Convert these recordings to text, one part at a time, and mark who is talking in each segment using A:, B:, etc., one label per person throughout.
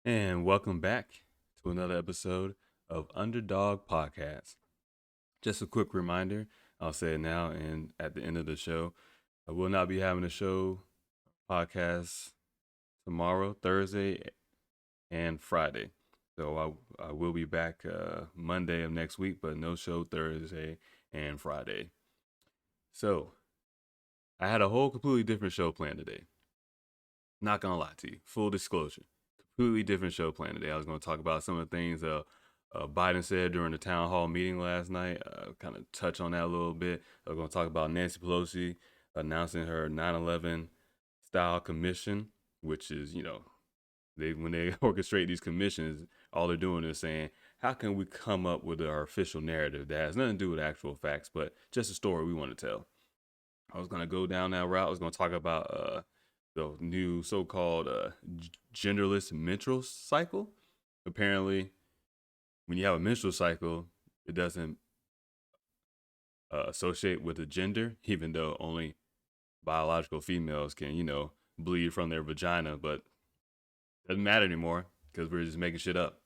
A: And welcome back to another episode of Underdog Podcast. Just a quick reminder, I'll say it now and at the end of the show, I will not be having a show podcast tomorrow, Thursday, and Friday. So I will be back Monday of next week, but no show Thursday and Friday. So I had a whole completely different show planned today. Not gonna lie to you, full disclosure, completely different show planned today. I was gonna talk about some of the things Biden said during the town hall meeting last night. Kind of touch on that a little bit. I'm gonna talk about Nancy Pelosi announcing her 9/11 style commission, which is they when they orchestrate these commissions, all they're doing is saying how can we come up with our official narrative that has nothing to do with actual facts, but just a story we want to tell. I was gonna go down that route. I was gonna talk about the new so-called genderless menstrual cycle. Apparently, when you have a menstrual cycle, it doesn't associate with a gender, even though only biological females can, bleed from their vagina. But it doesn't matter anymore because we're just making shit up.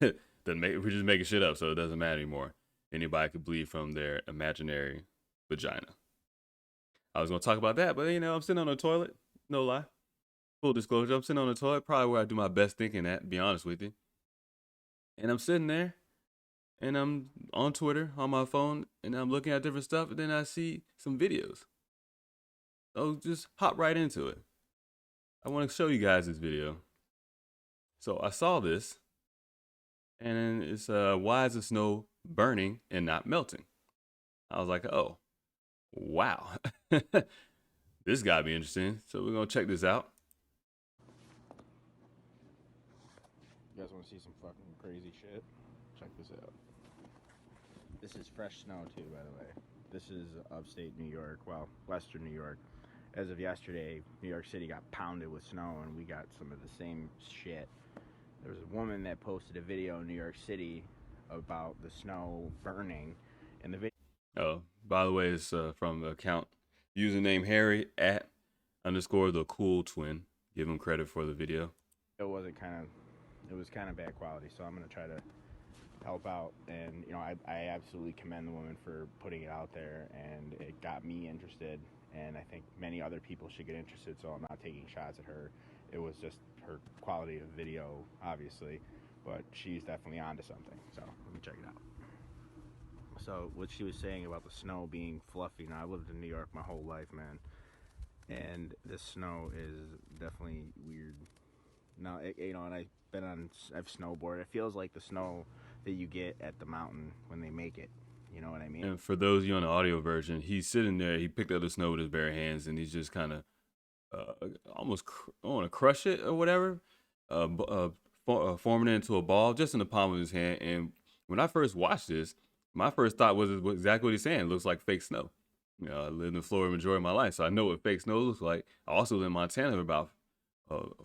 A: We're just making shit up, so it doesn't matter anymore. Anybody could bleed from their imaginary vagina. I was gonna talk about that, but I'm sitting on the toilet. No lie. Full disclosure, I'm sitting on the toilet, probably where I do my best thinking at, to be honest with you. And I'm sitting there and I'm on Twitter on my phone and I'm looking at different stuff and then I see some videos. So just hop right into it. I want to show you guys this video. So I saw this and it's why is the snow burning and not melting? I was like, oh, wow. This gotta be interesting. So we're gonna check this out.
B: You guys want to see some fucking crazy shit? Check this out. This is fresh snow too, by the way. This is upstate New York, well, western New York. As of yesterday, New York City got pounded with snow, and we got some of the same shit. There was a woman that posted a video in New York City about the snow burning, and the video.
A: Oh, by the way, it's from the account username Harry at underscore the cool twin. Give him credit for the video.
B: It was kind of bad quality, so I'm gonna try to help out. And I absolutely commend the woman for putting it out there, and it got me interested, and I think many other people should get interested, so I'm not taking shots at her. It was just her quality of video, obviously, but she's definitely onto something. So let me check it out. So what she was saying about the snow being fluffy. Now, I lived in New York my whole life, man, and the snow is definitely weird. Now, and I've snowboarded. It feels like the snow that you get at the mountain when they make it. You know what I mean?
A: And for those of you on the audio version, he's sitting there. He picked up the snow with his bare hands, and he's just kind of almost want to crush it or whatever, forming it into a ball just in the palm of his hand. And when I first watched this, my first thought was exactly what he's saying. It looks like fake snow. I lived in Florida majority of my life, so I know what fake snow looks like. I also lived in Montana for about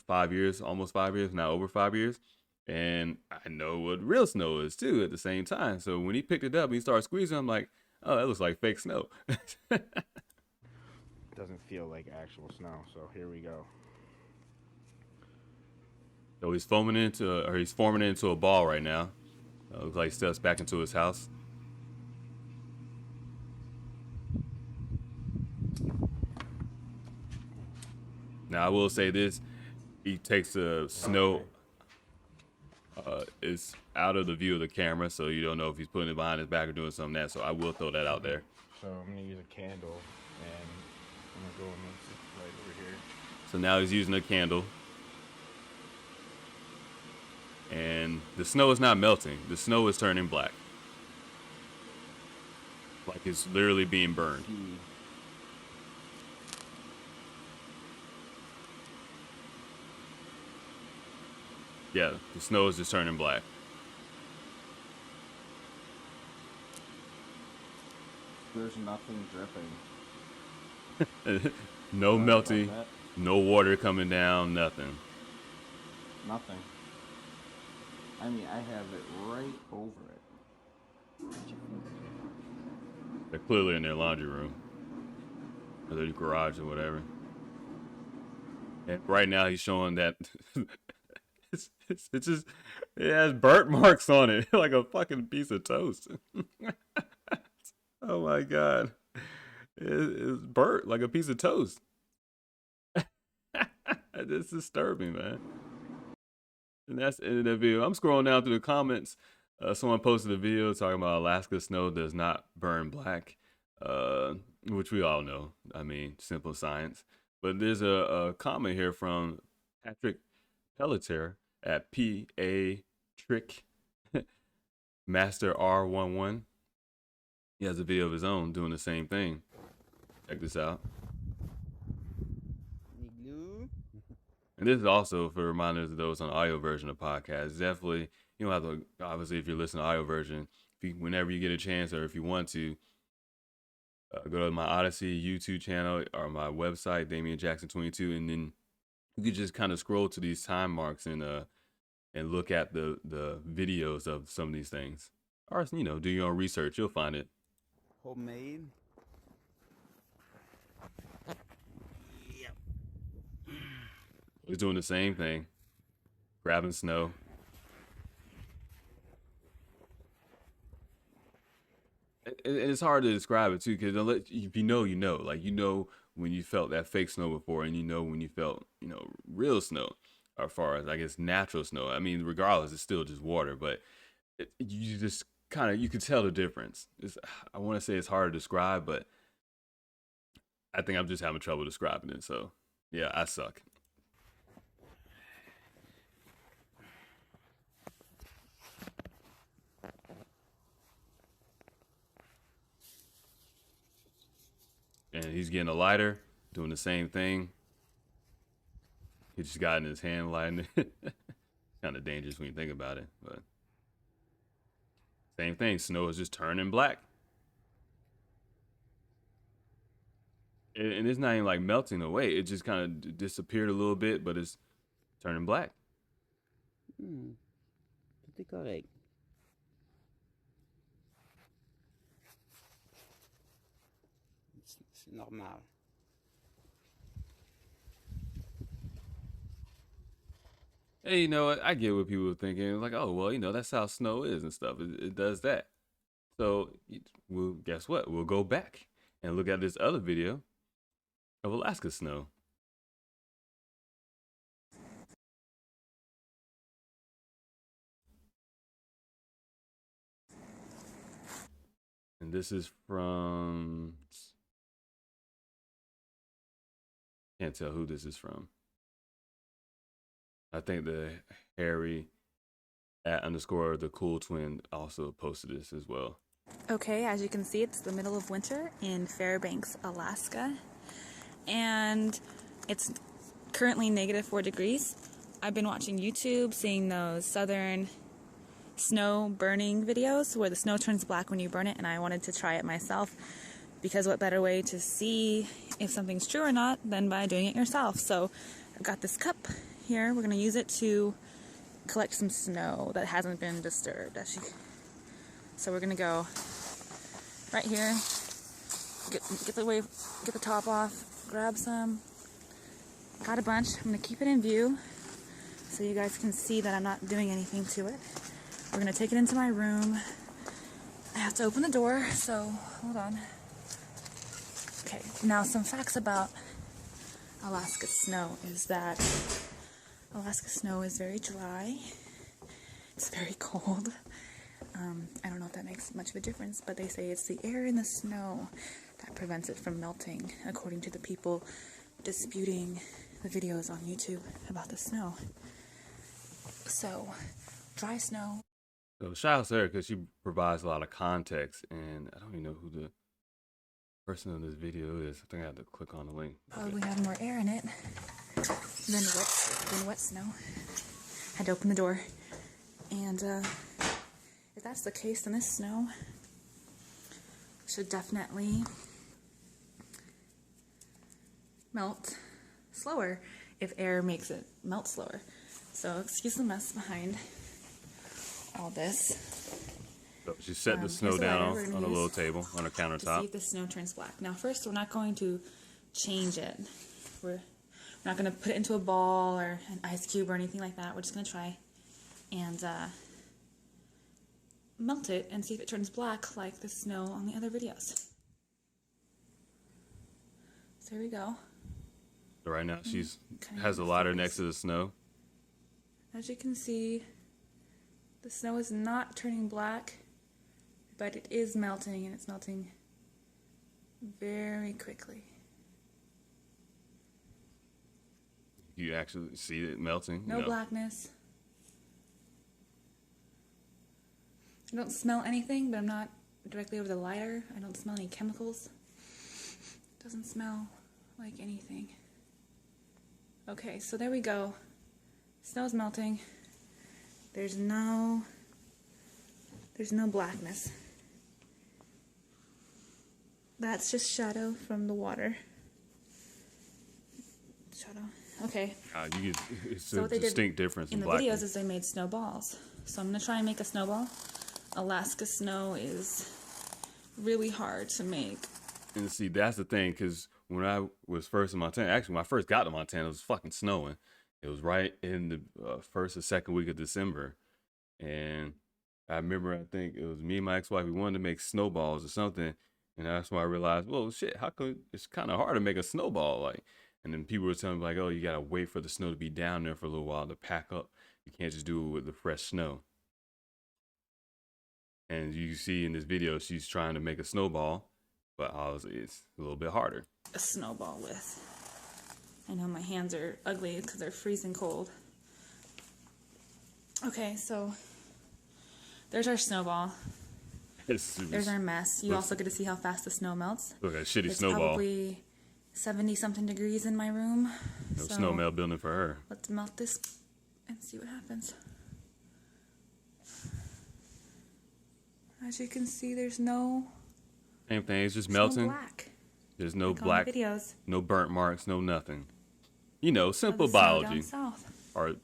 A: 5 years, almost 5 years, now over 5 years. And I know what real snow is too at the same time. So when he picked it up and he started squeezing, I'm like, oh, that looks like fake snow.
B: Doesn't feel like actual snow. So here we go.
A: So he's forming it into a ball right now. Looks like he steps back into his house. Now I will say this: he takes the snow. Is out of the view of the camera, so you don't know if he's putting it behind his back or doing something else. So I will throw that out there.
B: So I'm gonna use a candle, and I'm gonna go in this right over here.
A: So now he's using a candle, and the snow is not melting. The snow is turning black, like it's literally being burned. Yeah, the snow is just turning black.
B: There's nothing dripping.
A: No melting, no water coming down, nothing.
B: Nothing. I mean, I have it right over it.
A: They're clearly in their laundry room, or their garage or whatever. And right now he's showing that It's just it has burnt marks on it like a fucking piece of toast. Oh my god, it's burnt like a piece of toast. It's disturbing, man. And that's the end of the video. I'm scrolling down through the comments. Someone posted a video talking about Alaska snow does not burn black, which we all know. I mean, simple science. But there's a comment here from Patrick Pelletier at PA Trick Master R11. He has a video of his own doing the same thing. Check this out. And this is also for reminders of those on the audio version of podcasts. Definitely, you don't have to, obviously, if you're listening to audio version, whenever you get a chance or if you want to, go to my Odyssey YouTube channel or my website, Damian Jackson 22, and then you can just kind of scroll to these time marks and look at the videos of some of these things. Or, you know, do your own research. You'll find it.
C: Homemade.
A: He's doing the same thing, grabbing snow. And it's hard to describe it too, because if you know, you know. Like, you know when you felt that fake snow before, and you know when you felt, you know, real snow, as far as, I guess, natural snow. I mean, regardless, it's still just water, but you just kind of, you can tell the difference. I want to say it's hard to describe, but I think I'm just having trouble describing it. So, yeah, I suck. And he's getting a lighter, doing the same thing. He just got in his hand lighting it. Kind of dangerous when you think about it, but same thing. Snow is just turning black. And it's not even like melting away. It just kind of disappeared a little bit, but it's turning black.
C: Tout est correct. C'est normal.
A: Hey, you know what? I get what people are thinking. Like, oh, well, you know, that's how snow is and stuff. It does that. So, well, guess what? We'll go back and look at this other video of Alaska snow. And this is from, can't tell who this is from. I think the Harry at underscore the cool twin also posted this as well.
D: Okay, as you can see, it's the middle of winter in Fairbanks, Alaska, and it's currently -4 degrees. I've been watching YouTube, seeing those southern snow burning videos where the snow turns black when you burn it, and I wanted to try it myself, because what better way to see if something's true or not than by doing it yourself. So I've got this cup here. We're going to use it to collect some snow that hasn't been disturbed. So we're going to go right here, get the top off, grab some. Got a bunch. I'm going to keep it in view so you guys can see that I'm not doing anything to it. We're going to take it into my room. I have to open the door, so hold on. Okay, now some facts about Alaska snow is that Alaska snow is very dry. It's very cold. I don't know if that makes much of a difference, but they say it's the air in the snow that prevents it from melting, according to the people disputing the videos on YouTube about the snow. So, dry snow.
A: So shout out to her because she provides a lot of context, and I don't even know who the person in this video is. I think I have to click on the link.
D: Probably have more air in it than wet snow. Had to open the door, and if that's the case, then this snow should definitely melt slower if air makes it melt slower. So excuse the mess behind all this.
A: So she set the snow down on a little table on a countertop.
D: To see if the snow turns black. Now first, we're not going to change it. We're We're not going to put it into a ball or an ice cube or anything like that. We're just going to try and melt it and see if it turns black like the snow on the other videos. So here we go.
A: So right now she's has a lighter next to the snow.
D: As you can see, the snow is not turning black, but it is melting, and it's melting very quickly.
A: You actually see it melting.
D: No blackness. I don't smell anything, but I'm not directly over the lighter. I don't smell any chemicals. It doesn't smell like anything. Okay, so there we go. Snow's melting. There's no blackness. That's just shadow from the water. Shadow. Okay.
A: You get, it's
D: So
A: a
D: what they did
A: distinct difference
D: in the
A: blackness.
D: videos is they made snowballs. So I'm gonna try and make a snowball. Alaska snow is really hard to make.
A: And see, that's the thing, because when I was first in Montana, actually when I first got to Montana, it was fucking snowing. It was right in the first or second week of December. And I remember, I think it was me and my ex-wife, we wanted to make snowballs or something. And that's when I realized, well, shit, how come it's kind of hard to make a snowball? Like, and then people were telling me, like, oh, you got to wait for the snow to be down there for a little while to pack up. You can't just do it with the fresh snow. And you see in this video, she's trying to make a snowball, but obviously it's a little bit harder.
D: A snowball with. I know my hands are ugly because they're freezing cold. Okay, so there's our snowball. There's our mess. You also get to see how fast the snow melts.
A: Look at a shitty
D: It's
A: snowball.
D: Probably 70-something degrees in my room.
A: No
D: So
A: snow melt building for her.
D: let's melt this and see what happens. As you can see, there's no
A: Same thing, it's just
D: no
A: melting.
D: black.
A: There's no
D: Like on the
A: black,
D: videos.
A: no burnt marks, no nothing. You know,
D: of
A: simple
D: the snow down
A: biology,
D: south.
A: or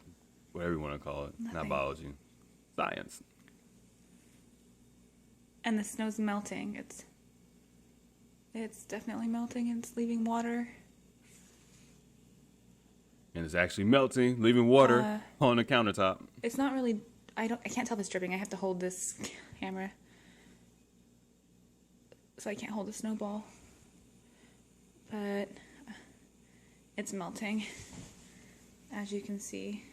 A: whatever you want to call it. Not
D: Nothing.
A: biology, science.
D: And the snow's melting. It's definitely melting, and it's leaving water.
A: And it's actually melting, leaving water on the countertop.
D: It's not really. I can't tell if it's dripping. I have to hold this camera, so I can't hold the snowball. But it's melting, as you can see.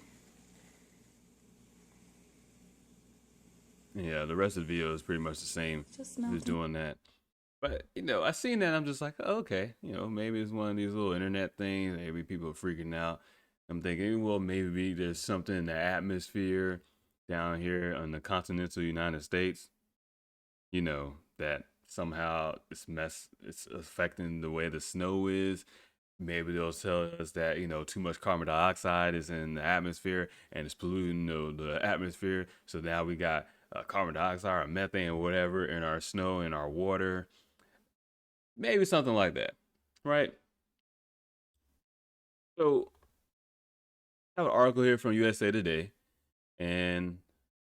A: Yeah, the rest of the video is pretty much the same.
D: Just melting.
A: Just doing that. But, you know, I seen that. I'm just like, oh, okay. You know, maybe it's one of these little internet things. Maybe people are freaking out. I'm thinking, well, maybe there's something in the atmosphere down here on the continental United States, you know, that somehow it's affecting the way the snow is. Maybe they'll tell us that, you know, too much carbon dioxide is in the atmosphere and it's polluting the atmosphere. So now we got carbon dioxide or methane or whatever in our snow, in our water. Maybe something like that, right? So I have an article here from USA Today, and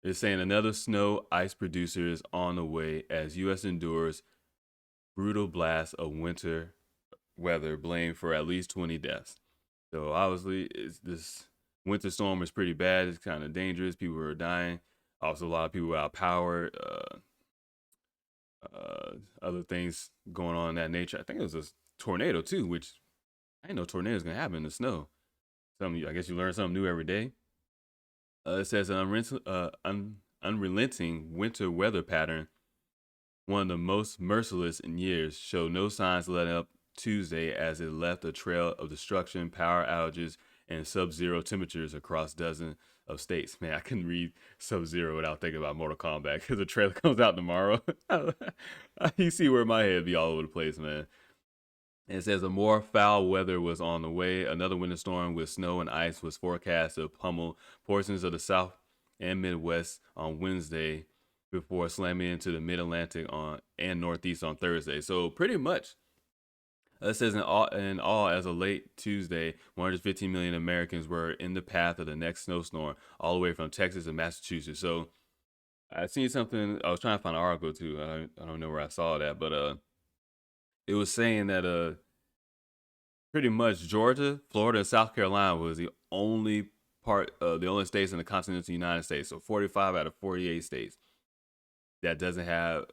A: it's saying another snow ice producer is on the way as U.S. endures brutal blast of winter weather blamed for at least 20 deaths. So obviously, this winter storm is pretty bad. It's kind of dangerous. People are dying. Also, a lot of people without power. Other things going on in that nature. I think it was a tornado too, which I didn't know tornadoes gonna happen in the snow. I guess you learn something new every day. It says an unrelenting winter weather pattern, one of the most merciless in years, showed no signs of letting up Tuesday as it left a trail of destruction, power outages, and sub-zero temperatures across dozens of states. Man, I couldn't read Sub-Zero without thinking about Mortal Kombat because the trailer comes out tomorrow. You see where my head be all over the place, man. And it says a more foul weather was on the way. Another winter storm with snow and ice was forecast to pummel portions of the South and Midwest on Wednesday before slamming into the Mid-Atlantic and Northeast on Thursday. So pretty much, it says in all, as of late Tuesday, 115 million Americans were in the path of the next snowstorm, all the way from Texas and Massachusetts. So I seen something. I was trying to find an article too. I don't know where I saw that, but it was saying that pretty much Georgia, Florida, and South Carolina was the only the only states in the continental United States. So 45 out of 48 states that doesn't have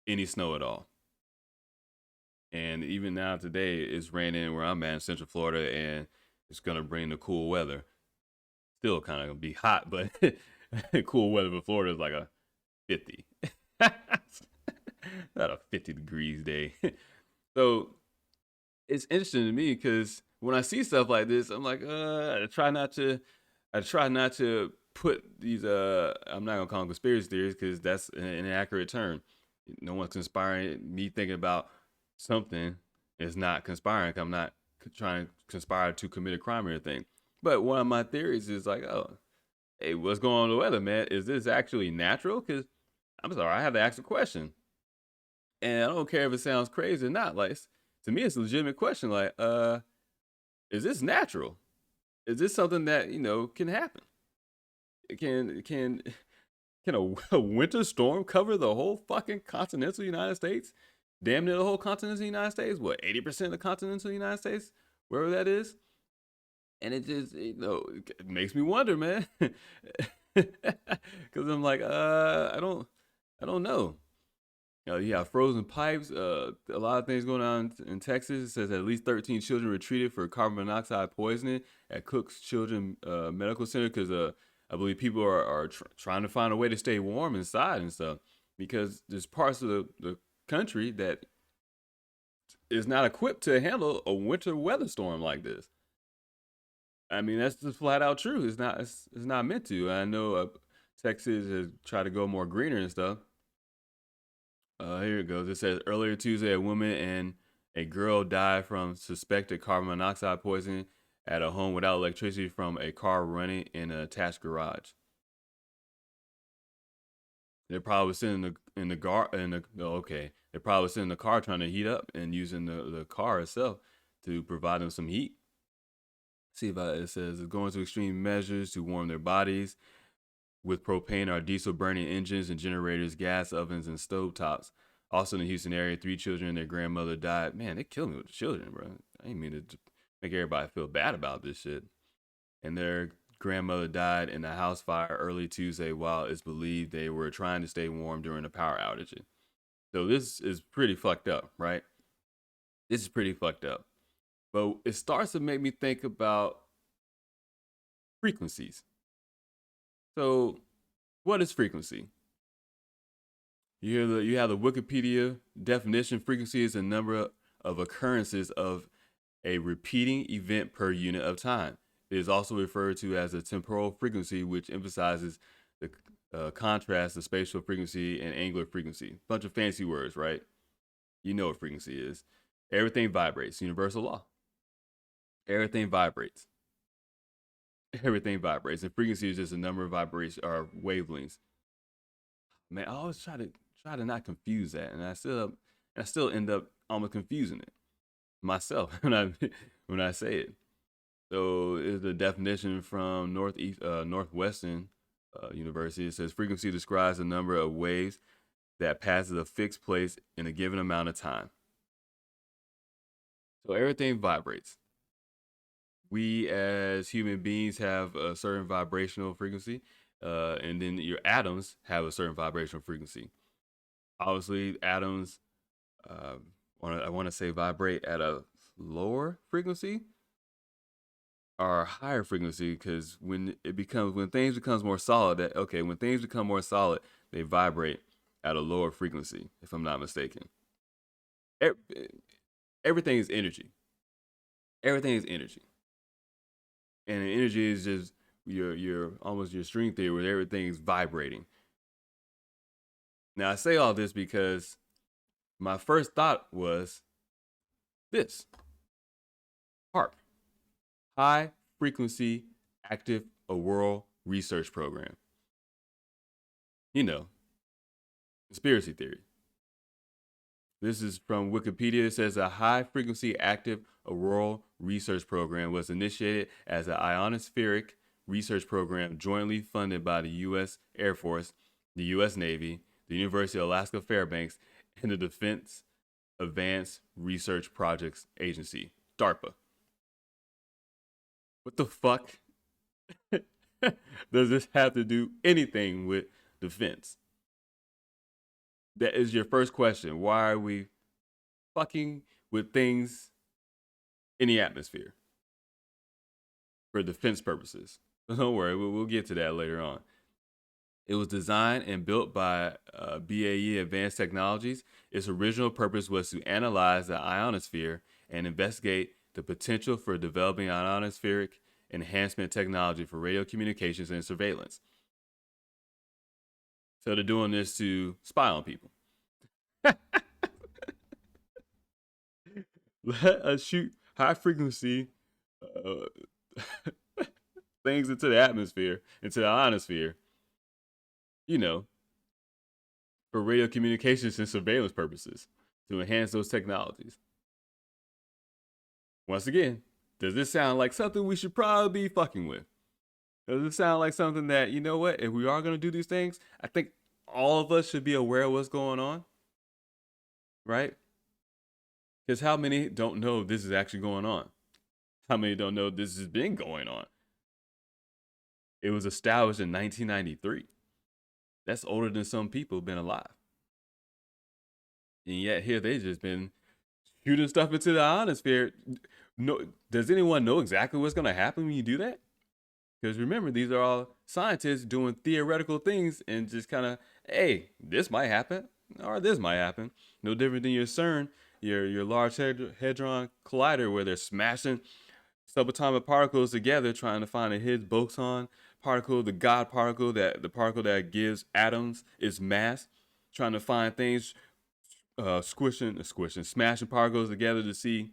A: any snow at all. And even now today, it's raining where I'm at in Central Florida, and it's gonna bring the cool weather. Still kind of gonna be hot, but cool weather for Florida is like a 50. Not a 50 degrees day. So it's interesting to me because when I see stuff like this, I'm like, I try not to put these I'm not gonna call them conspiracy theories because that's an inaccurate term. No one's conspiring. Me thinking about something is not conspiring. I'm not trying to conspire to commit a crime or anything. But one of my theories is like, oh, hey, what's going on with the weather, man? Is this actually natural? Because I'm sorry, I have to ask a question. And I don't care if it sounds crazy or not. Like, to me, it's a legitimate question. Like, is this natural? Is this something that, can happen? Can a winter storm cover the whole fucking continental United States? Damn near the whole continental United States? What, 80% of the continental United States? Wherever that is? And it just, it makes me wonder, man. Because I'm like, I don't know. You have frozen pipes. A lot of things going on in Texas. It says at least 13 children were treated for carbon monoxide poisoning at Cook's Children Medical Center because I believe people are trying to find a way to stay warm inside and stuff because there's parts of the country that is not equipped to handle a winter weather storm like this. I mean, that's just flat out true. It's not meant to. I know Texas has tried to go more greener and stuff. Here it goes. It says earlier Tuesday, a woman and a girl died from suspected carbon monoxide poisoning at a home without electricity from a car running in an attached garage. They're probably sitting in the car. They're probably sitting in the car trying to heat up and using the car itself to provide them some heat. See about it. It says it's going to extreme measures to warm their bodies with propane or diesel burning engines and generators, gas ovens, and stove tops. Also in the Houston area, 3 children and their grandmother died. Man, they killed me with the children, bro. I didn't mean to make everybody feel bad about this shit. And their grandmother died in a house fire early Tuesday while it's believed they were trying to stay warm during a power outage. So this is pretty fucked up, right? This is pretty fucked up. But it starts to make me think about frequencies. So, what is frequency? You have the Wikipedia definition. Frequency is a number of occurrences of a repeating event per unit of time. It is also referred to as a temporal frequency, which emphasizes the contrast of spatial frequency and angular frequency. Bunch of fancy words, right? You know what frequency is. Everything vibrates. Universal law. Everything vibrates. Everything vibrates. And frequency is just a number of vibrations or wavelengths. Man, I always try to not confuse that, and I still end up almost confusing it myself when I say it. So is the definition from Northwestern University. It says frequency describes the number of waves that passes a fixed place in a given amount of time. So everything vibrates. We as human beings have a certain vibrational frequency, and then your atoms have a certain vibrational frequency. Obviously, atoms, I want to say vibrate at a lower frequency or higher frequency, because when things becomes more solid, when things become more solid, they vibrate at a lower frequency, if I'm not mistaken. Everything is energy. Everything is energy. And energy is just your almost your string theory where everything's vibrating. Now I say all this because my first thought was this: HAARP, High Frequency Active Auroral Research Program. Conspiracy theory. This is from Wikipedia. It says a high frequency active auroral research program was initiated as an ionospheric research program jointly funded by the U.S. Air Force, the U.S. Navy, the University of Alaska Fairbanks, and the Defense Advanced Research Projects Agency, DARPA. What the fuck does this have to do anything with defense? That is your first question. Why are we fucking with things in the atmosphere for defense purposes? Don't worry, we'll get to that later on. It was designed and built by BAE Advanced Technologies. Its original purpose was to analyze the ionosphere and investigate the potential for developing ionospheric enhancement technology for radio communications and surveillance. So they're doing this to spy on people. Let us shoot high frequency things into the atmosphere, into the ionosphere, for radio communications and surveillance purposes to enhance those technologies. Once again, does this sound like something we should probably be fucking with? Does it sound like something that, you know what, if we are going to do these things, I think all of us should be aware of what's going on, right? Because how many don't know this is actually going on? How many don't know this has been going on? It was established in 1993. That's older than some people been alive. And yet here they just been shooting stuff into the ionosphere. No, does anyone know exactly what's going to happen when you do that? Because remember, these are all scientists doing theoretical things and just kind of, hey, this might happen or this might happen. No different than your CERN, your Large Hadron Collider, where they're smashing subatomic particles together, trying to find a Higgs boson particle, the God particle, the particle that gives atoms its mass, trying to find things, smashing particles together to see,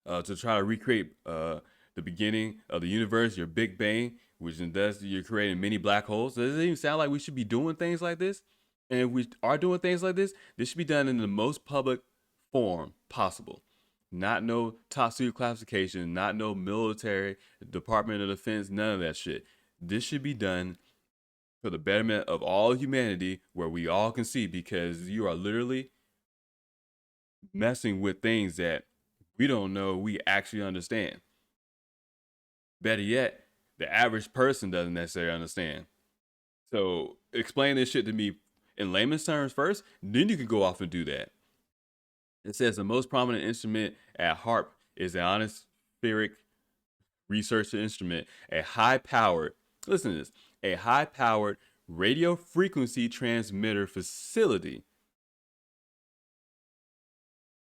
A: to try to recreate the beginning of the universe, your Big Bang, which thus you're creating many black holes. Does it even sound like we should be doing things like this? And if we are doing things like this should be done in the most public form possible. Not no top secret classification, not no military, Department of Defense, none of that shit. This should be done for the betterment of all humanity, where we all can see, because you are literally messing with things that we don't know we actually understand. Better yet, the average person doesn't necessarily understand. So explain this shit to me in layman's terms first, then you can go off and do that. It says the most prominent instrument at HAARP is the ionospheric research instrument, a high-powered radio frequency transmitter facility.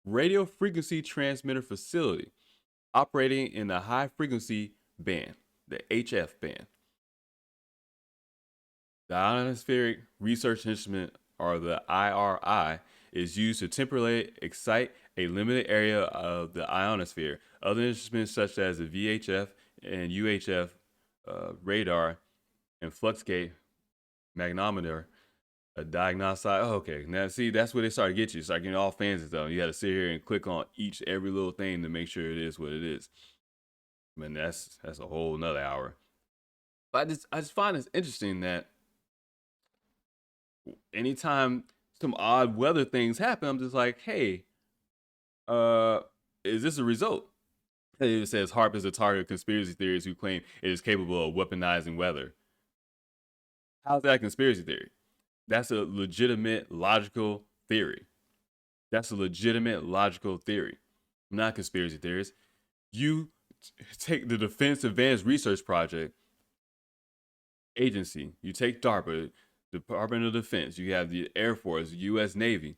A: Radio frequency transmitter facility operating in the high frequency band, the HF band. The ionospheric research instrument, or the IRI, is used to temporarily excite a limited area of the ionosphere. Other instruments such as the VHF and UHF radar and fluxgate magnometer, a diagnostic. Oh, okay, now see, that's where they start to get you. It's like, all fancy stuff. You got to sit here and click on every little thing to make sure it is what it is. I mean, that's a whole nother hour. But I just find it interesting that anytime some odd weather things happen, I'm just like, hey, is this a result? It says HAARP is a target of conspiracy theories who claim it is capable of weaponizing weather. How's that a conspiracy theory? That's a legitimate logical theory. I'm not a conspiracy theorist. You take the Defense Advanced Research Project agency, you take DARPA, Department of Defense, you have the Air Force, the U.S. Navy,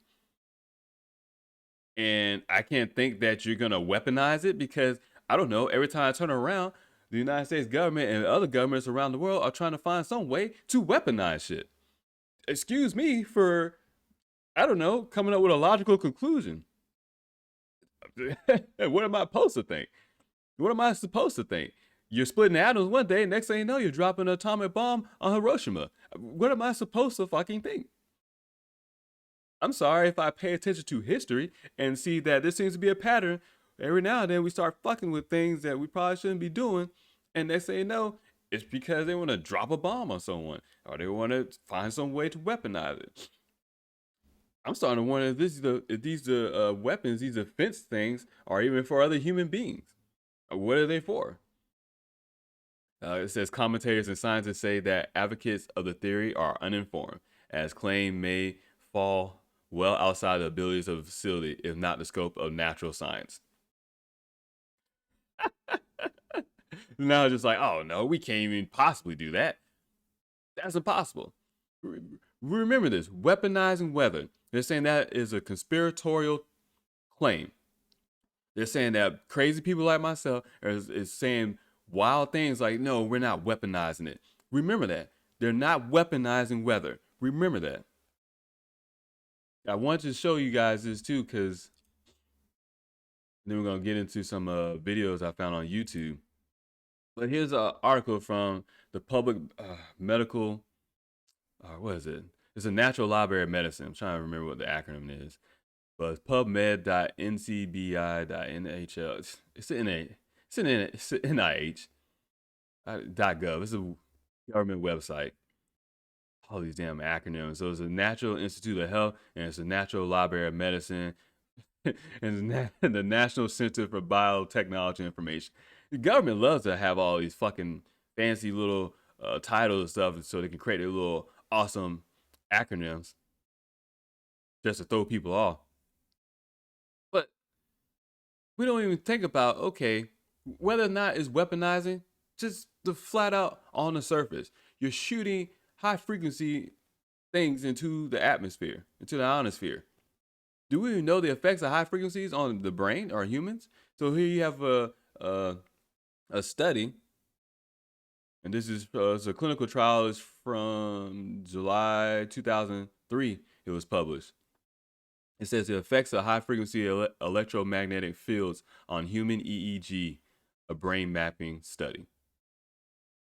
A: and I can't think that you're going to weaponize it, because, I don't know, every time I turn around, the United States government and other governments around the world are trying to find some way to weaponize shit. Excuse me for, I don't know, coming up with a logical conclusion. What am I supposed to think? You're splitting atoms one day, next thing you know, you're dropping an atomic bomb on Hiroshima. What am I supposed to fucking think? I'm sorry if I pay attention to history and see that this seems to be a pattern. Every now and then we start fucking with things that we probably shouldn't be doing, and they say no, it's because they want to drop a bomb on someone, or they want to find some way to weaponize it. I'm starting to wonder if these weapons, these defense things, are even for other human beings. What are they for? It says commentators and scientists say that advocates of the theory are uninformed, as claim may fall well outside the abilities of the facility, if not the scope of natural science. Now just like, oh no, we can't even possibly do that. That's impossible. Remember this: weaponizing weather. They're saying that is a conspiratorial claim. They're saying that crazy people like myself is saying wild things like, no, we're not weaponizing it. Remember that. They're not weaponizing weather. Remember that. I want to show you guys this too, because then we're going to get into some videos I found on YouTube. But here's an article from the Public Medical, what is it? It's a Natural Library of Medicine. I'm trying to remember what the acronym is. But it's pubmed.ncbi.nhl. It's NIH. .gov. It's a government website. All these damn acronyms. So it's a Natural Institute of Health, and it's a Natural Library of Medicine, and the National Center for Biotechnology Information. The government loves to have all these fucking fancy little titles and stuff, so they can create their little awesome acronyms just to throw people off. But we don't even think about, okay, whether or not it's weaponizing, just the flat out on the surface. You're shooting high frequency things into the atmosphere, into the ionosphere. Do we even know the effects of high frequencies on the brain or humans? So here you have a study, and this is it's a clinical trial. Is from July 2003. It was published. It says the effects of high frequency electromagnetic fields on human EEG, a brain mapping study.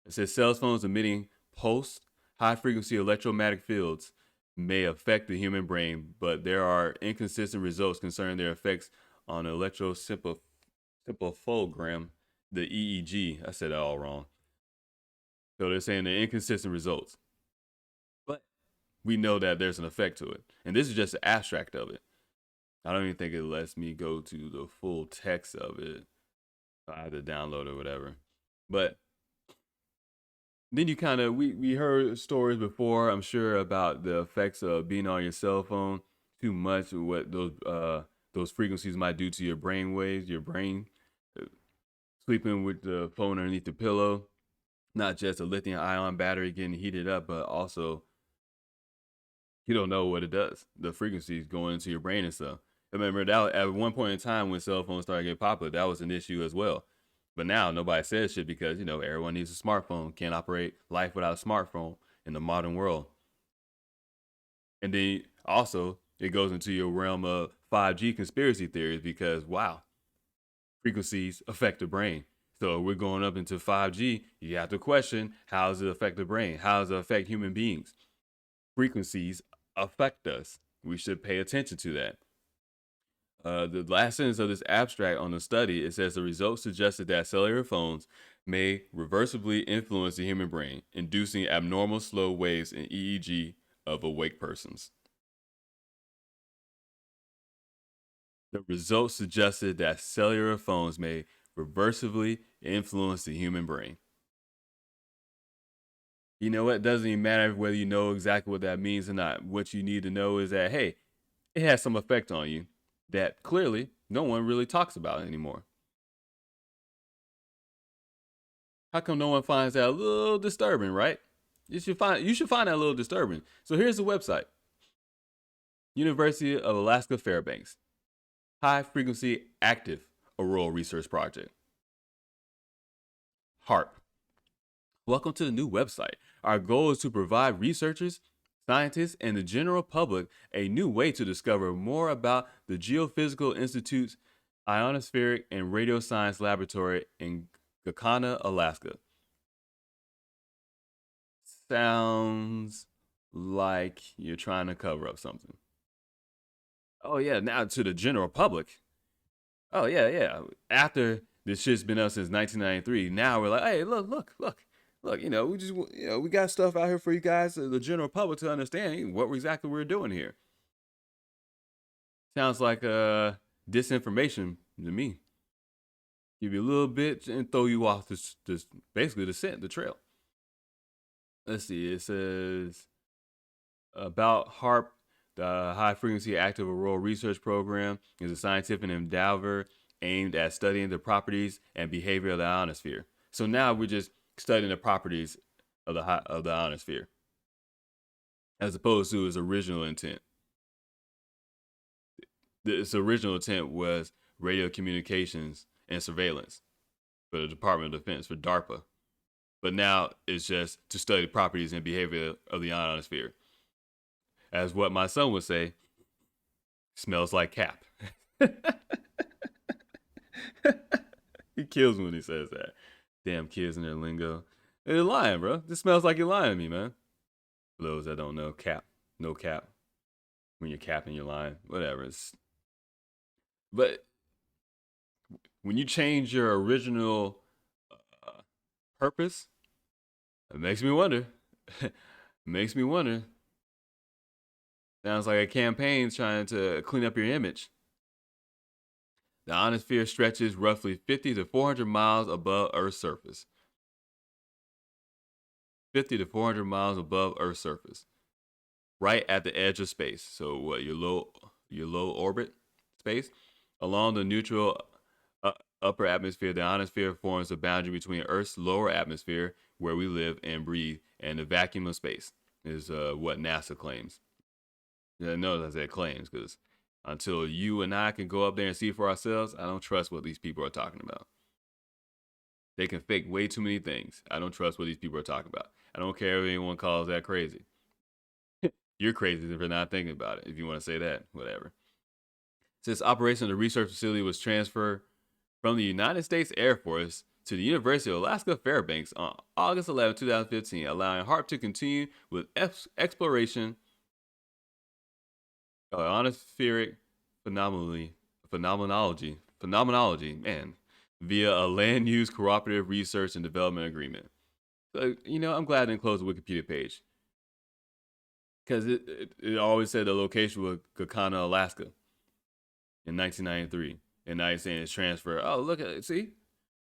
A: It says cell phones emitting pulsed high frequency electromagnetic fields may affect the human brain, but there are inconsistent results concerning their effects on electroencephalogram, the EEG. I said that all wrong. So they're saying they're inconsistent results. But we know that there's an effect to it. And this is just an abstract of it. I don't even think it lets me go to the full text of it. I have to download it or whatever. But then you kind of, we heard stories before, I'm sure, about the effects of being on your cell phone too much, what those frequencies might do to your brain waves, your brain, sleeping with the phone underneath the pillow, not just a lithium ion battery getting heated up, but also you don't know what it does. The frequencies going into your brain and stuff. I remember that at one point in time when cell phones started getting popular, that was an issue as well. But now nobody says shit because, everyone needs a smartphone. Can't operate life without a smartphone in the modern world. And then also it goes into your realm of 5G conspiracy theories because, wow, frequencies affect the brain. So we're going up into 5G. You have to question, how does it affect the brain? How does it affect human beings? Frequencies affect us. We should pay attention to that. The last sentence of this abstract on the study, it says the results suggested that cellular phones may reversibly influence the human brain, inducing abnormal slow waves in EEG of awake persons. The results suggested that cellular phones may reversibly influence the human brain. You know what? It doesn't even matter whether you know exactly what that means or not. What you need to know is that, hey, it has some effect on you that clearly no one really talks about anymore. How come no one finds that a little disturbing, right? You should find that a little disturbing. So here's the website. University of Alaska Fairbanks. High Frequency Active Auroral Research Project. HAARP. Welcome to the new website. Our goal is to provide researchers, scientists, and the general public a new way to discover more about the Geophysical Institute's Ionospheric and Radioscience Laboratory in Gakana, Alaska. Sounds like you're trying to cover up something. Oh yeah, now to the general public. Oh yeah. After this shit's been up since 1993, now we're like, hey, look. We got stuff out here for you guys, the general public, to understand what exactly we're doing here. Sounds like disinformation to me. give you a little bit, and throw you off this basically the trail. Let's see. It says about HAARP, the High Frequency Active Auroral Research Program, is a scientific endeavor aimed at studying the properties and behavior of the ionosphere. So now we're just studying the properties of the ionosphere, as opposed to its original intent. Its original intent was radio communications and surveillance for the Department of Defense, for DARPA. But now it's just to study the properties and behavior of the ionosphere. As what my son would say, smells like cap. He kills me when he says that. Damn kids and their lingo. They're lying, bro. This smells like you're lying to me, man. For those that don't know, cap. No cap. When you're capping, you're lying. Whatever. But when you change your original purpose, it makes me wonder. Makes me wonder. Sounds like a campaign trying to clean up your image. The ionosphere stretches roughly 50 to 400 miles above Earth's surface. 50 to 400 miles above Earth's surface. Right at the edge of space. So what, your low orbit space? Along the neutral upper atmosphere, the ionosphere forms the boundary between Earth's lower atmosphere, where we live and breathe, and the vacuum of space, is what NASA claims. Yeah, notice I said claims, because until you and I can go up there and see for ourselves, I don't trust what these people are talking about. They can fake way too many things. I don't trust what these people are talking about. I don't care if anyone calls that crazy. You're crazy for not thinking about it. If you want to say that, whatever. Since operation of the research facility was transferred from the United States Air Force to the University of Alaska Fairbanks on August 11, 2015, allowing HAARP to continue with exploration atmospheric phenomenology, man, via a land use cooperative research and development agreement. So, I'm glad I didn't close the Wikipedia page, because it always said the location was Gakana, Alaska in 1993. And now you're saying it's transferred. Oh, look at it. See?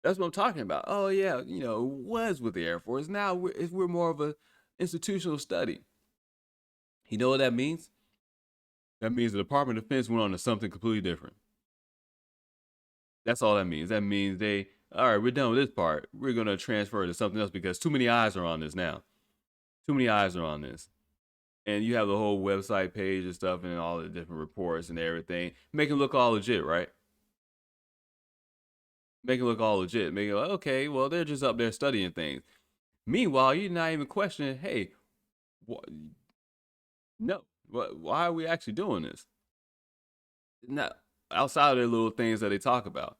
A: That's what I'm talking about. Oh, yeah, it was with the Air Force. Now we're more of a institutional study. You know what that means? That means the Department of Defense went on to something completely different. That's all that means. That means all right, we're done with this part. We're going to transfer it to something else because too many eyes are on this now. Too many eyes are on this. And you have the whole website page and stuff and all the different reports and everything. Make it look all legit, right? Make it look all legit. Make it like, okay, well, they're just up there studying things. Meanwhile, you're not even questioning, hey, no. Why are we actually doing this? Not outside of the little things that they talk about.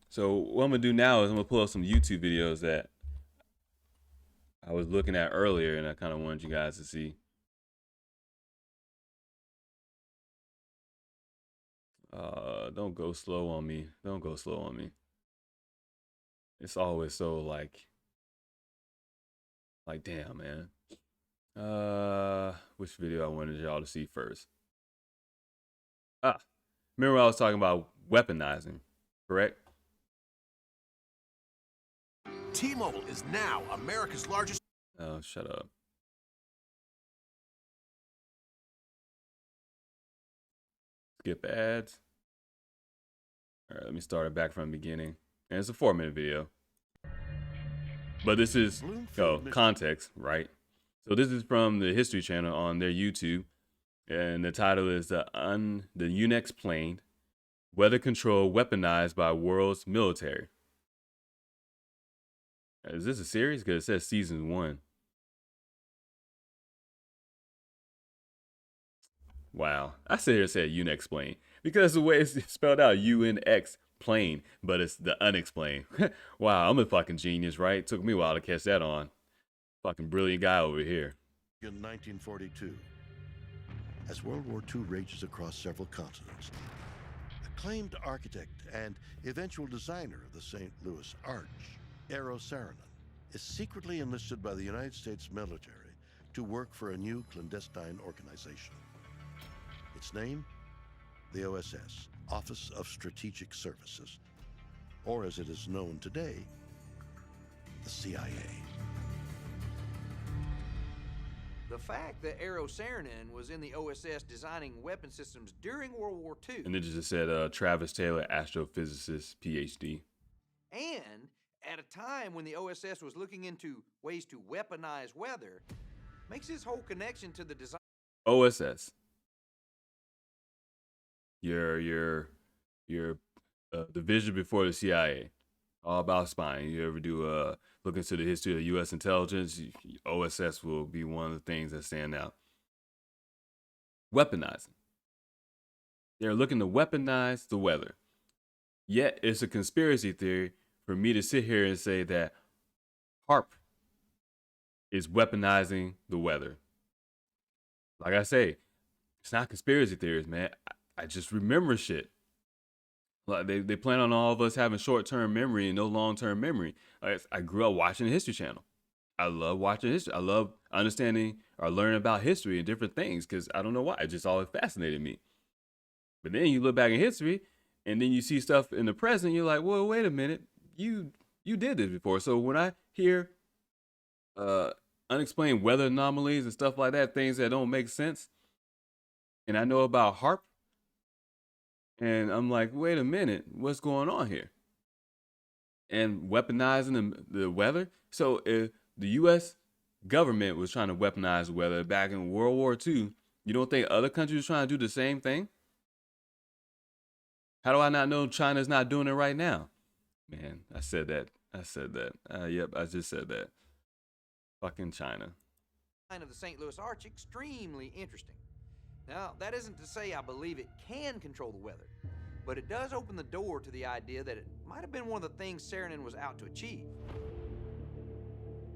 A: So what I'm gonna do now is I'm gonna pull up some YouTube videos that I was looking at earlier, and I kind of wanted you guys to see. Don't go slow on me. Don't go slow on me. It's always so like damn, man. Which video I wanted y'all to see first? Remember I was talking about weaponizing, correct?
E: T-Mobile is now America's largest.
A: Oh, shut up. Skip ads. All right, let me start it back from the beginning. And it's a 4-minute video. But this is context, right? So this is from the History Channel on their YouTube, and the title is the Unexplained Weather Control Weaponized by World's Military. Is this a series? Because it says season 1. Wow, I sit here and said Unexplained because the way it's spelled out, UNX plane, but it's the unexplained. Wow, I'm a fucking genius, right? Took me a while to catch that on. Fucking brilliant guy over here.
E: In 1942, as World War II rages across several continents, acclaimed architect and eventual designer of the St. Louis Arch, Eero Saarinen, is secretly enlisted by the United States military to work for a new clandestine organization. Its name, the OSS. Office of Strategic Services, or as it is known today, the CIA.
F: The fact that Eero Saarinen was in the OSS designing weapon systems during World War II,
A: And it just said Travis Taylor, astrophysicist, PhD.
F: and at a time when the OSS was looking into ways to weaponize weather, makes his whole connection to the design.
A: OSS. Your division before the CIA. All about spying. You ever do look into the history of U.S. intelligence, OSS will be one of the things that stand out. Weaponizing. They're looking to weaponize the weather. Yet it's a conspiracy theory for me to sit here and say that HAARP is weaponizing the weather. Like I say, it's not conspiracy theories, man. I just remember shit. Like they plan on all of us having short-term memory and no long-term memory. Like, I grew up watching the History Channel. I love watching history. I love understanding or learning about history and different things because I don't know why. It just always fascinated me. But then you look back in history and then you see stuff in the present. You're like, well, wait a minute. You did this before. So when I hear unexplained weather anomalies and stuff like that, things that don't make sense, and I know about HAARP, and I'm like, wait a minute, what's going on here? And weaponizing the weather. So if the U.S. government was trying to weaponize the weather back in World War II, you don't think other countries are trying to do the same thing? How do I not know China's not doing it right now? Man, I said that. Yep, I just said that. Fucking China.
F: Of the St. Louis Arch extremely interesting. Now, that isn't to say I believe it can control the weather, but it does open the door to the idea that it might have been one of the things Saarinen was out to achieve.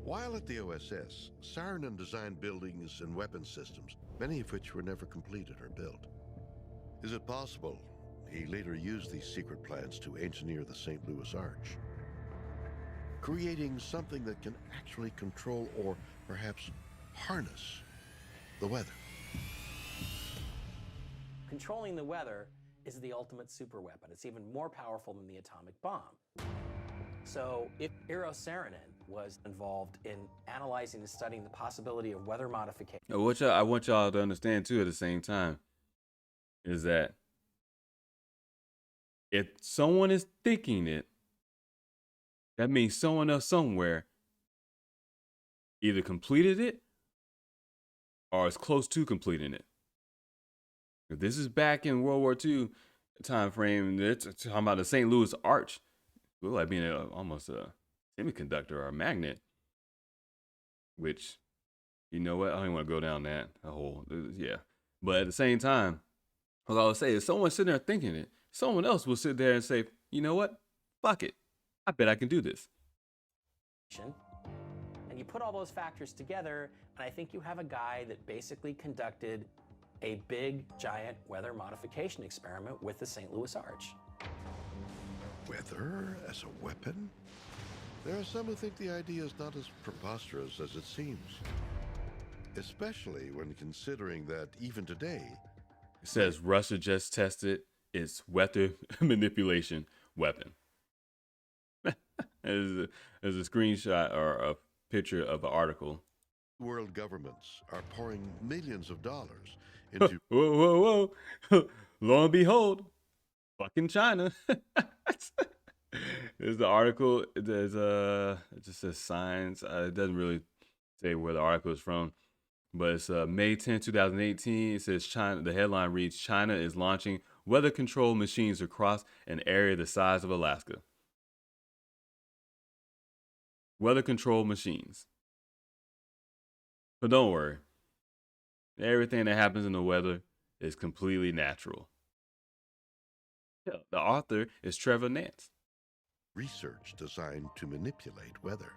E: While at the OSS, Saarinen designed buildings and weapon systems, many of which were never completed or built. Is it possible he later used these secret plans to engineer the St. Louis Arch, creating something that can actually control or perhaps harness the weather?
G: Controlling the weather is the ultimate superweapon. It's even more powerful than the atomic bomb. So if Eero Saarinen was involved in analyzing and studying the possibility of weather modification.
A: What I want y'all to understand too at the same time is that if someone is thinking it, that means someone else somewhere either completed it or is close to completing it. If this is back in World War II time frame, they're talking about the St. Louis Arch. It looked like being almost a semiconductor or a magnet. Which, you know what? I don't even want to go down that whole, yeah. But at the same time, what I would say is someone sitting there thinking it, someone else will sit there and say, you know what? Fuck it. I bet I can do this.
G: And you put all those factors together, and I think you have a guy that basically conducted a big, giant weather modification experiment with the St. Louis Arch.
E: Weather as a weapon? There are some who think the idea is not as preposterous as it seems. Especially when considering that even today...
A: It says Russia just tested its weather manipulation weapon. There's a screenshot or a picture of an article.
E: World governments are pouring millions of dollars into...
A: Whoa. Lo and behold, fucking China. There's the article. There's it just says science. It doesn't really say where the article is from, but it's May 10, 2018. It says China. The headline reads, China is launching weather control machines across an area the size of Alaska. Weather control machines. But don't worry. Everything that happens in the weather is completely natural. The author is Trevor Nance.
E: Research designed to manipulate weather.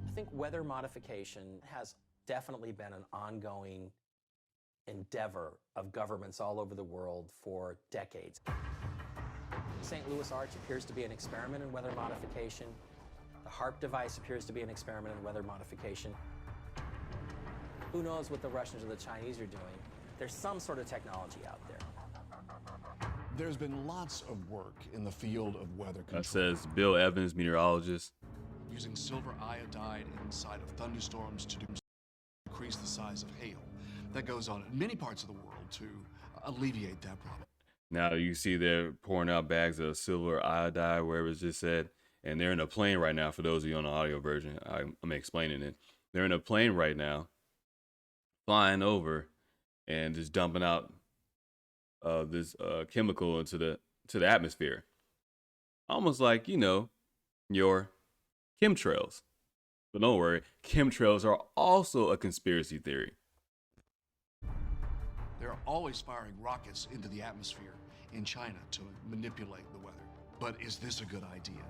G: I think weather modification has definitely been an ongoing endeavor of governments all over the world for decades. St. Louis Arch appears to be an experiment in weather modification. The HAARP device appears to be an experiment in weather modification. Who knows what the Russians or the Chinese are doing? There's some sort of technology out there.
H: There's been lots of work in the field of weather control.
A: That says Bill Evans, meteorologist.
H: Using silver iodide inside of thunderstorms to increase the size of hail. That goes on in many parts of the world to alleviate that problem.
A: Now you see they're pouring out bags of silver iodide, wherever it's just said, and they're in a plane right now. For those of you on the audio version, I'm explaining it. They're in a plane right now, flying over, and just dumping out this chemical into the atmosphere, almost like, you know, your chemtrails. But don't worry, chemtrails are also a conspiracy theory.
H: They're always firing rockets into the atmosphere in China to manipulate the weather. But is this a good idea?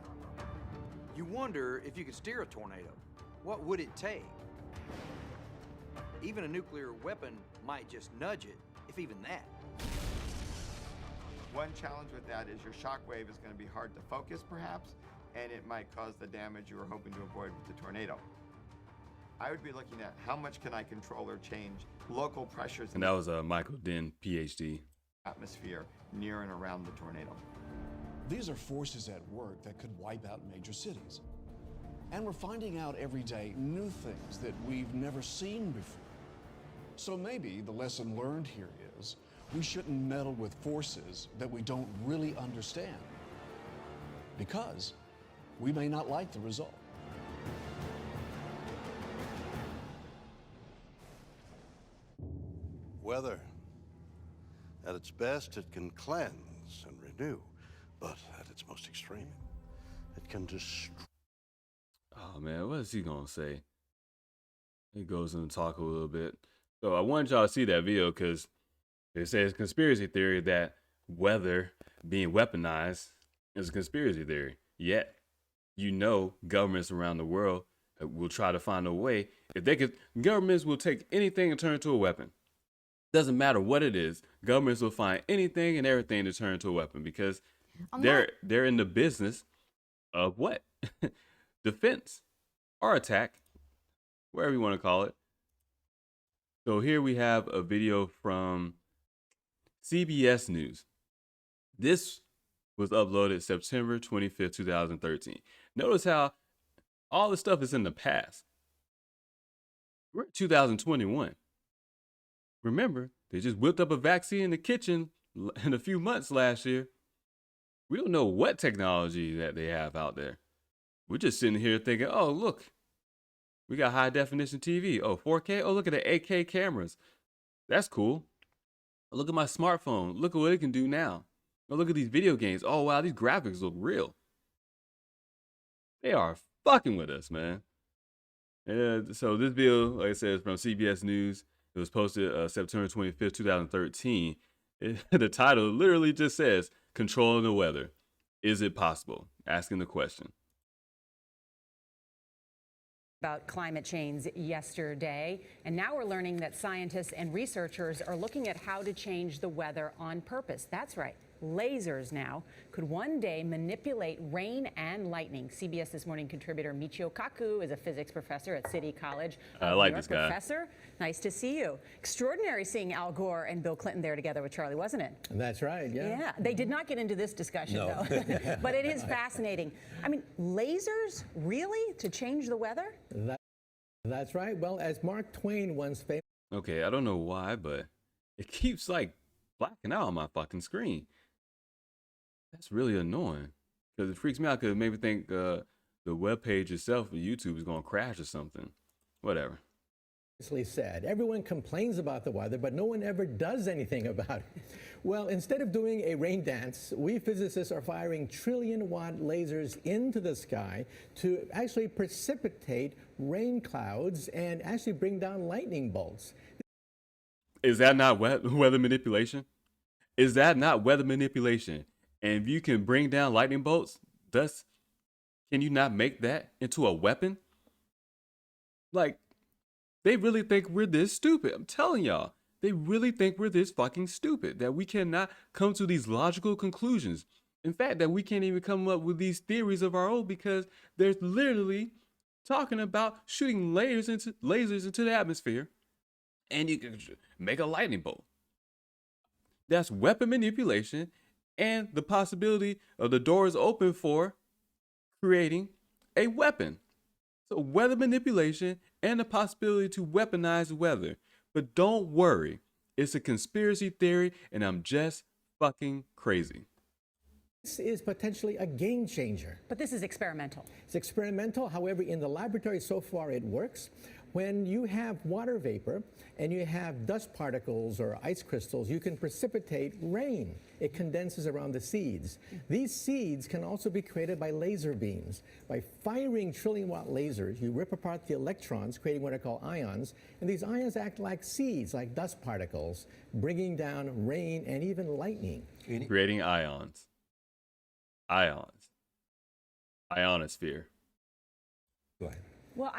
F: You wonder if you could steer a tornado. What would it take? Even a nuclear weapon might just nudge it, if even that.
I: One challenge with that is your shock wave is going to be hard to focus, perhaps, and it might cause the damage you were hoping to avoid with the tornado. I would be looking at how much can I control or change local pressures
A: And that was Michael Den, PhD.
I: Atmosphere near and around the tornado.
H: These are forces at work that could wipe out major cities. And we're finding out every day new things that we've never seen before. So maybe the lesson learned here is we shouldn't meddle with forces that we don't really understand, because we may not like the result.
E: Weather. At its best, it can cleanse and renew, but at its most extreme, it can destroy.
A: Oh man, what is he gonna say? He goes in and talk a little bit. So I wanted y'all to see that video because it says conspiracy theory that weather being weaponized is a conspiracy theory. Yet, you know, governments around the world will try to find a way. If they could, governments will take anything and turn it into a weapon. Doesn't matter what it is. Governments will find anything and everything to turn into a weapon because they're in the business of what? Defense or attack, wherever you want to call it. So here we have a video from CBS News. This was uploaded September 25th, 2013. Notice how all this stuff is in the past. We're in 2021. Remember, they just whipped up a vaccine in the kitchen in a few months last year. We don't know what technology that they have out there. We're just sitting here thinking, oh, look, we got high definition TV. Oh, 4K. Oh, look at the 8K cameras. That's cool. Look at my smartphone. Look at what it can do now. Oh, look at these video games. Oh, wow, these graphics look real. They are fucking with us, man. Yeah, so this video, like I said, is from CBS News. It was posted September 25th, 2013. The title literally just says, "Controlling the Weather. Is it possible?" Asking the question.
J: About climate change yesterday, and now we're learning that scientists and researchers are looking at how to change the weather on purpose. That's right. Lasers now could one day manipulate rain and lightning. CBS This Morning contributor Michio Kaku is a physics professor at City College.
A: I like this guy.
J: Professor, nice to see you. Extraordinary seeing Al Gore and Bill Clinton there together with Charlie, wasn't it?
K: That's right, yeah.
J: Yeah, they did not get into this discussion, though. But it is fascinating. I mean, lasers, really? To change the weather?
K: That's right. Well, as Mark Twain once famously...
A: Okay, I don't know why, but it keeps like blacking out on my fucking screen. That's really annoying because it freaks me out because it made me think the web page itself of YouTube is going to crash or something. Whatever.
K: said, everyone complains about the weather, but no one ever does anything about it. Well, instead of doing a rain dance, we physicists are firing trillion-watt lasers into the sky to actually precipitate rain clouds and actually bring down lightning bolts.
A: Is that not weather manipulation? Is that not weather manipulation? And if you can bring down lightning bolts, thus, can you not make that into a weapon? Like, they really think we're this stupid. I'm telling y'all, they really think we're this fucking stupid, that we cannot come to these logical conclusions. In fact, that we can't even come up with these theories of our own because they're literally talking about shooting lasers into the atmosphere and you can make a lightning bolt. That's weapon manipulation. and the possibility of the doors open for creating a weapon. So weather manipulation and the possibility to weaponize weather. But don't worry, it's a conspiracy theory and I'm just fucking crazy.
K: This is potentially a game changer.
J: But this is experimental.
K: It's experimental. However, in the laboratory so far it works. When you have water vapor and you have dust particles or ice crystals, you can precipitate rain. It condenses around the seeds. These seeds can also be created by laser beams. By firing trillion-watt lasers, you rip apart the electrons, creating what are called ions, and these ions act like seeds, like dust particles, bringing down rain and even lightning.
A: Creating ions. Ions. Ionosphere.
C: Go ahead.
J: Well,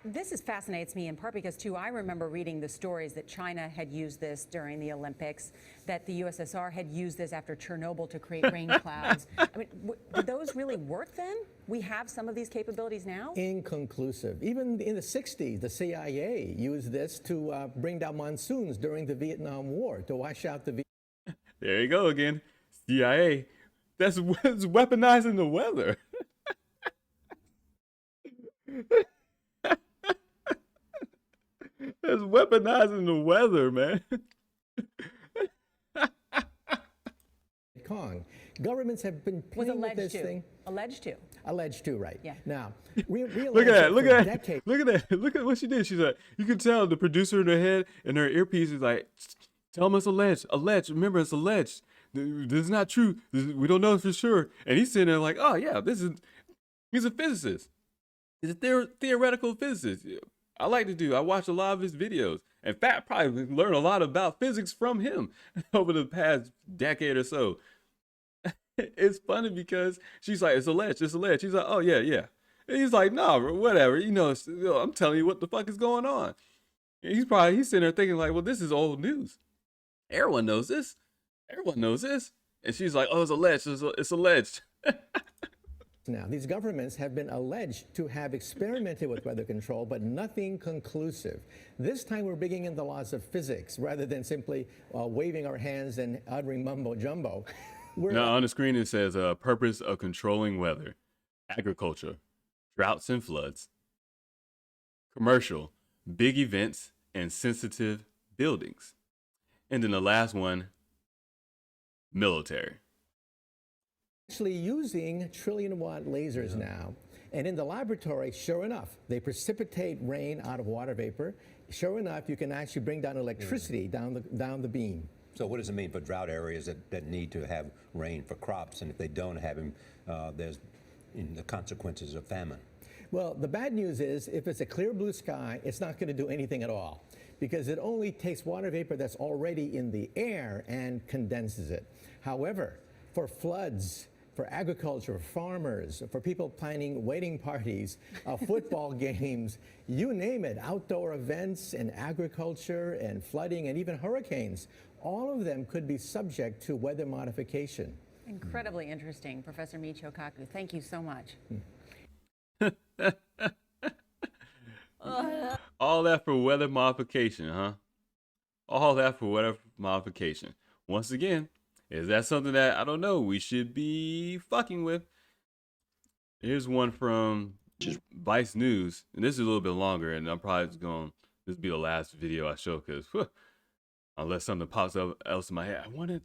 J: this fascinates me in part because, too, I remember reading the stories that China had used this during the Olympics, that the USSR had used this after Chernobyl to create rain clouds. I mean, did those really work then? We have some of these capabilities now?
K: Inconclusive. Even in the 60s, the CIA used this to bring down monsoons during the Vietnam War, to wash out the...
A: There you go again. CIA. That's weaponizing the weather. That's weaponizing the weather, man.
K: Kong. Governments have been playing with this thing.
J: Alleged to.
K: Alleged to, right.
J: Yeah.
K: Now,
A: look at that. Look at that. Look at that. Look at what she did. She's like, you can tell the producer in her head and her earpiece is like, tell them it's alleged. Alleged. Remember, it's alleged. This is not true. We don't know for sure. And he's sitting there like, oh, yeah, he's a physicist. He's a theoretical physicist. I watch a lot of his videos. In fact, probably learned a lot about physics from him over the past decade or so. It's funny because she's like, it's alleged. He's like, oh, yeah. And he's like, no, whatever. I'm telling you what the fuck is going on. And he's sitting there thinking like, well, this is old news. Everyone knows this. And she's like, oh, it's alleged. It's alleged.
K: Now, these governments have been alleged to have experimented with weather control, but nothing conclusive. This time we're bringing in the laws of physics rather than simply waving our hands and uttering mumbo jumbo.
A: Now, on the screen it says purpose of controlling weather, agriculture, droughts and floods, commercial, big events, and sensitive buildings. And then the last one, military.
K: Actually using trillion-watt lasers now. And in the laboratory, sure enough, they precipitate rain out of water vapor. Sure enough, you can actually bring down electricity down the beam.
C: So what does it mean for drought areas that need to have rain for crops? And if they don't have them, there's the consequences of famine.
K: Well, the bad news is if it's a clear blue sky, it's not going to do anything at all because it only takes water vapor that's already in the air and condenses it. However, for floods, for agriculture, farmers, for people planning wedding parties, football games, you name it, outdoor events and agriculture and flooding and even hurricanes, all of them could be subject to weather modification.
J: Incredibly interesting, Professor Michio Kaku. Thank you so much.
A: All that for weather modification, huh? All that for weather modification. Once again, is that something that, I don't know, we should be fucking with? Here's one from Vice News, and this is a little bit longer, and I'm probably just going, this will be the last video I show, because unless something pops up else in my head. I'm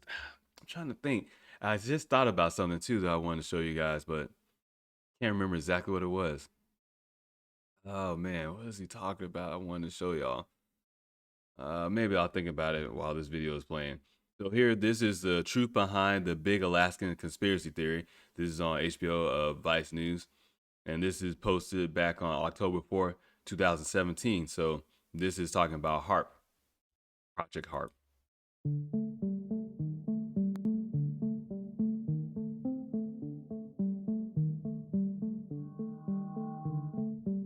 A: trying to think. I just thought about something, too, that I wanted to show you guys, but can't remember exactly what it was. Oh, man, what is he talking about? I wanted to show y'all. Maybe I'll think about it while this video is playing. So here, this is the truth behind the big Alaskan conspiracy theory. This is on HBO Vice News. And this is posted back on October 4, 2017. So this is talking about HAARP, Project HAARP.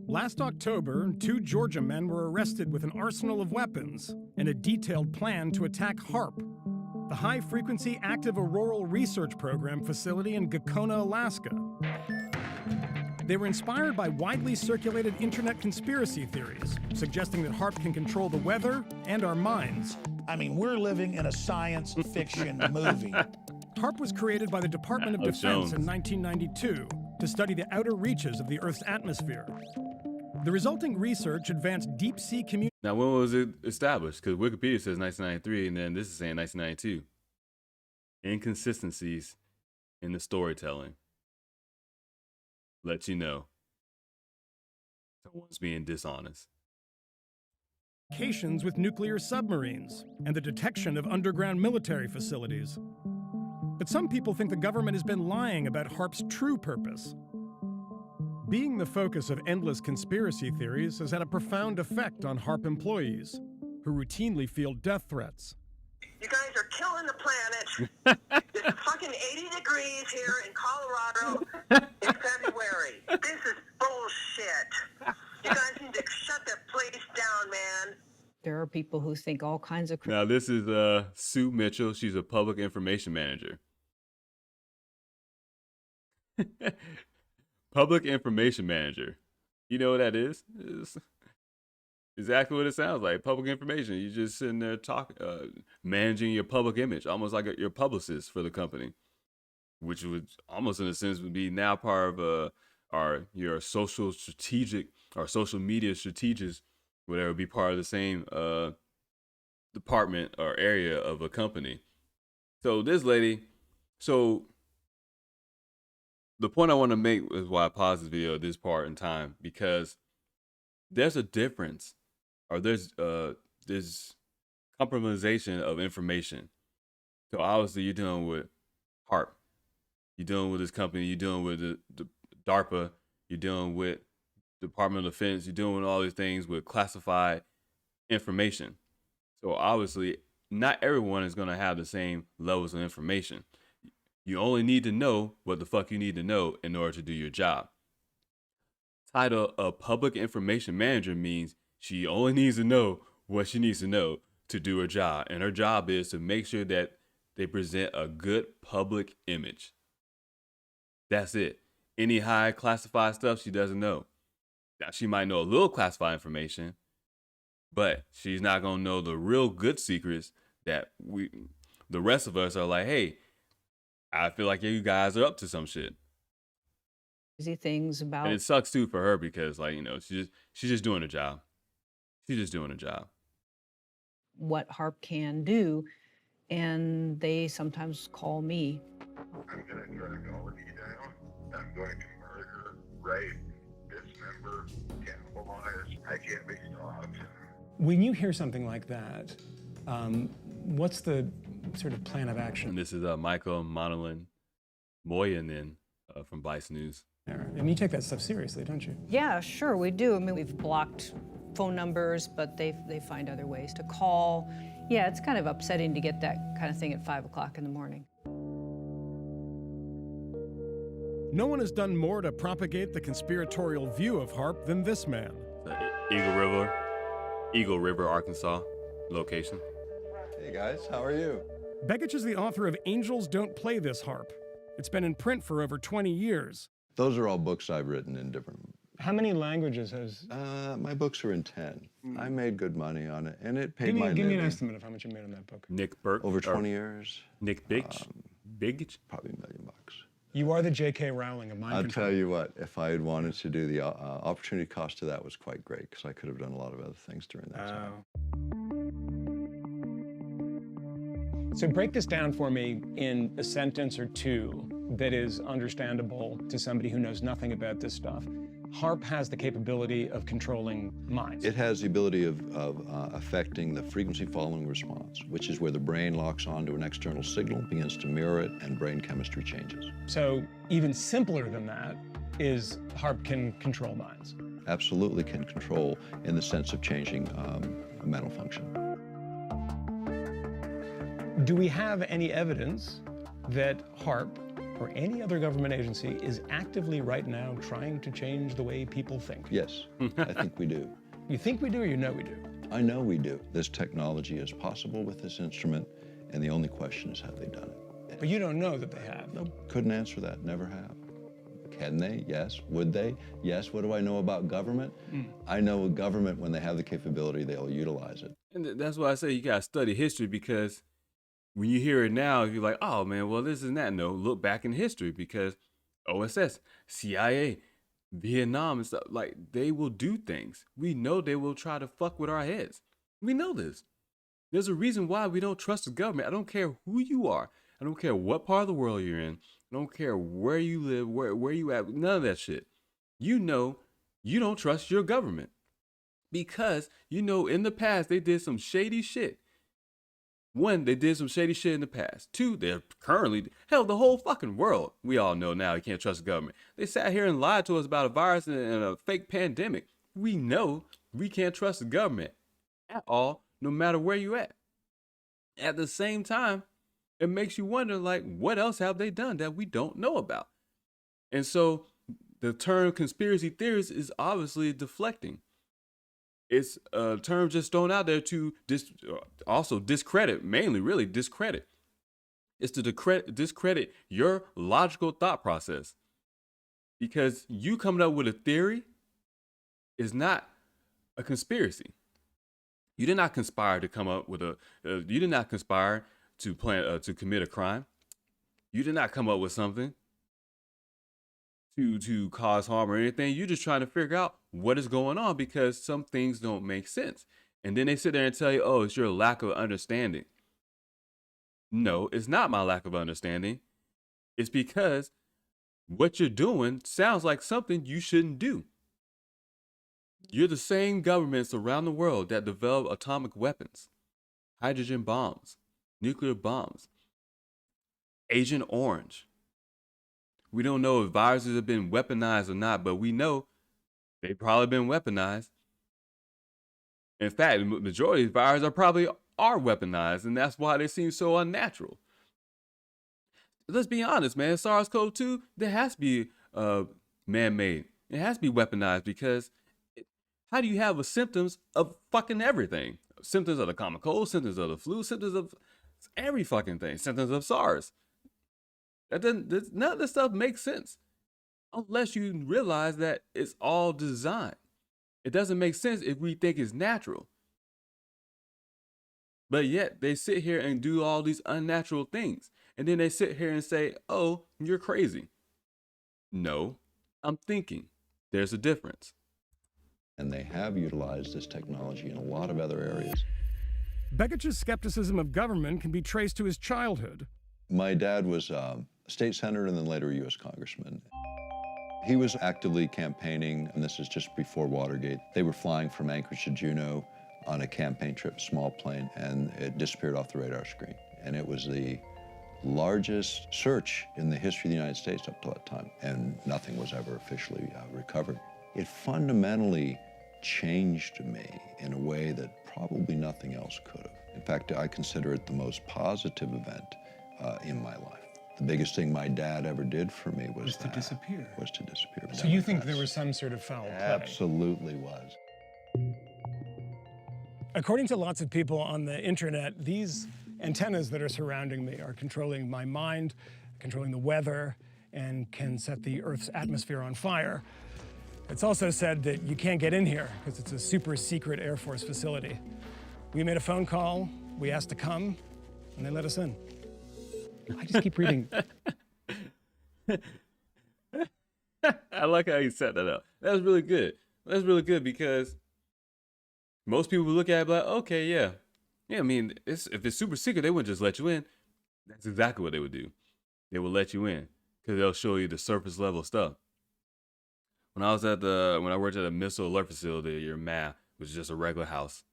L: Last October, 2 Georgia men were arrested with an arsenal of weapons and a detailed plan to attack HAARP, the High Frequency Active Auroral Research Program facility in Gakona, Alaska. They were inspired by widely circulated internet conspiracy theories, suggesting that HAARP can control the weather and our minds.
M: I mean, we're living in a science fiction movie.
L: HAARP was created by the Department of Defense in 1992 to study the outer reaches of the Earth's atmosphere. The resulting research advanced deep-sea communication.
A: Now, when was it established? Because Wikipedia says 1993, and then this is saying 1992. Inconsistencies in the storytelling. Let you know. Someone's being dishonest.
L: With nuclear submarines and the detection of underground military facilities. But some people think the government has been lying about HAARP's true purpose. Being the focus of endless conspiracy theories has had a profound effect on HAARP employees, who routinely field death threats.
M: You guys are killing the planet. It's fucking 80 degrees here in Colorado in February. This is bullshit. You guys need to shut that place down, man.
N: There are people who think all kinds of...
A: Now, this is Sue Mitchell. She's a public information manager. Public information manager. You know what that is? It's exactly what it sounds like. Public information. You're just sitting there managing your public image, almost like your publicist for the company, which would almost in a sense would be now part of your social strategic or social media strategist, whatever, would be part of the same department or area of a company. So this lady, the point I want to make is why I paused this video at this part in time, because there's a difference, or there's compromisation of information. So obviously you're dealing with HAARP, you're dealing with this company, you're dealing with the DARPA, you're dealing with Department of Defense, you're doing all these things with classified information. So obviously not everyone is going to have the same levels of information. You only need to know what the fuck you need to know in order to do your job. Title of public information manager means she only needs to know what she needs to know to do her job. And her job is to make sure that they present a good public image. That's it. Any high classified stuff she doesn't know. Now, she might know a little classified information, but she's not going to know the real good secrets that the rest of us are like, hey, I feel like you guys are up to some shit.
N: Crazy things about.
A: And it sucks too for her because, like, you know, she's just doing a job. She's just doing a job.
N: What HAARP can do, and they sometimes call me.
O: I'm going to drag all of you down. I'm going to murder, rape, dismember, cannibalize. I can't be stopped.
P: When you hear something like that, what's the sort of plan of action?
A: And this is Michael Moyanen from Vice News.
P: And you take that stuff seriously, don't you?
N: Yeah, sure, we do. I mean, we've blocked phone numbers, but they find other ways to call. Yeah, it's kind of upsetting to get that kind of thing at 5 o'clock in the morning.
L: No one has done more to propagate the conspiratorial view of HAARP than this man.
A: Eagle River, Arkansas location.
Q: Hey guys, how are you?
L: Begich is the author of Angels Don't Play This HAARP. It's been in print for over 20 years.
Q: Those are all books I've written in different...
P: How many languages has...
Q: my books are in 10. I made good money on it, and it paid my living.
P: Give me an estimate of how much you made on that book.
A: Nick Burke.
Q: Over 20 years.
A: Nick Bigich? Bigich?
Q: Probably $1 million.
P: You are the J.K. Rowling of mind
Q: I'll
P: control.
Q: tell you what, if I had wanted to do the opportunity cost to that was quite great, because I could have done a lot of other things during that time.
P: So break this down for me in a sentence or two that is understandable to somebody who knows nothing about this stuff. HAARP has the capability of controlling minds.
Q: It has the ability of affecting the frequency following response, which is where the brain locks onto an external signal, begins to mirror it, and brain chemistry changes.
P: So even simpler than that is HAARP can control minds.
Q: Absolutely can control in the sense of changing mental function.
P: Do we have any evidence that HAARP or any other government agency is actively right now trying to change the way people think?
Q: Yes, I think we do.
P: You think we do or you know we do?
Q: I know we do. This technology is possible with this instrument, and the only question is have they done it?
P: But you don't know that they have.
Q: No, couldn't answer that, never have. Can they? Yes. Would they? Yes. What do I know about government? I know government, when they have the capability, they'll utilize it.
A: And that's why I say you gotta study history, because when you hear it now, you're like, oh man, well, this is that. No, look back in history, because OSS, CIA, Vietnam and stuff, like, they will do things. We know they will try to fuck with our heads. We know this. There's a reason why we don't trust the government. I don't care who you are. I don't care what part of the world you're in. I don't care where you live, where you at. None of that shit. You know, you don't trust your government because you know in the past they did some shady shit. One, they did some shady shit in the past. Two, they're currently, hell, the whole fucking world. We all know now you can't trust the government. They sat here and lied to us about a virus and a fake pandemic. We know we can't trust the government at all, no matter where you at. At the same time, it makes you wonder, like, what else have they done that we don't know about? And so the term conspiracy theories is obviously deflecting. It's a term just thrown out there to also discredit, mainly really discredit. It's to discredit your logical thought process. Because you coming up with a theory is not a conspiracy. You did not conspire to come up with you did not conspire to plan to commit a crime. You did not come up with something to cause harm or anything. You're just trying to figure out what is going on because some things don't make sense. And then they sit there and tell you, oh, it's your lack of understanding. No, it's not my lack of understanding. It's because what you're doing sounds like something you shouldn't do. You're the same governments around the world that develop atomic weapons, hydrogen bombs, nuclear bombs, Agent Orange. We don't know if viruses have been weaponized or not, but we know they've probably been weaponized. In fact, the majority of viruses are weaponized, and that's why they seem so unnatural. Let's be honest, man. SARS-CoV-2, there has to be man-made. It has to be weaponized because how do you have symptoms of fucking everything? Symptoms of the common cold, symptoms of the flu, symptoms of every fucking thing, symptoms of SARS. None of this stuff makes sense unless you realize that it's all designed. It doesn't make sense if we think it's natural. But yet they sit here and do all these unnatural things. And then they sit here and say, oh, you're crazy. No, I'm thinking. There's a difference.
Q: And they have utilized this technology in a lot of other areas.
L: Begich's skepticism of government can be traced to his childhood.
Q: My dad was a state senator and then later a U.S. congressman. He was actively campaigning, and this is just before Watergate. They were flying from Anchorage to Juneau on a campaign trip, small plane, and it disappeared off the radar screen. And it was the largest search in the history of the United States up to that time, and nothing was ever officially recovered. It fundamentally changed me in a way that probably nothing else could have. In fact, I consider it the most positive event in my life. The biggest thing my dad ever did for me was
P: to disappear.
Q: Was to disappear.
P: So you think there was some sort of foul play?
Q: Absolutely was.
L: According to lots of people on the internet, these antennas that are surrounding me are controlling my mind, controlling the weather, and can set the Earth's atmosphere on fire. It's also said that you can't get in here because it's a super secret Air Force facility. We made a phone call, we asked to come, and they let us in. I just keep reading.
A: I like how you set that up. That's really good. That's really good because most people look at it like, okay, yeah. Yeah, I mean, if it's super secret, they wouldn't just let you in. That's exactly what they would do. They would let you in because they'll show you the surface level stuff. When I worked at a missile alert facility, your MAF was just a regular house.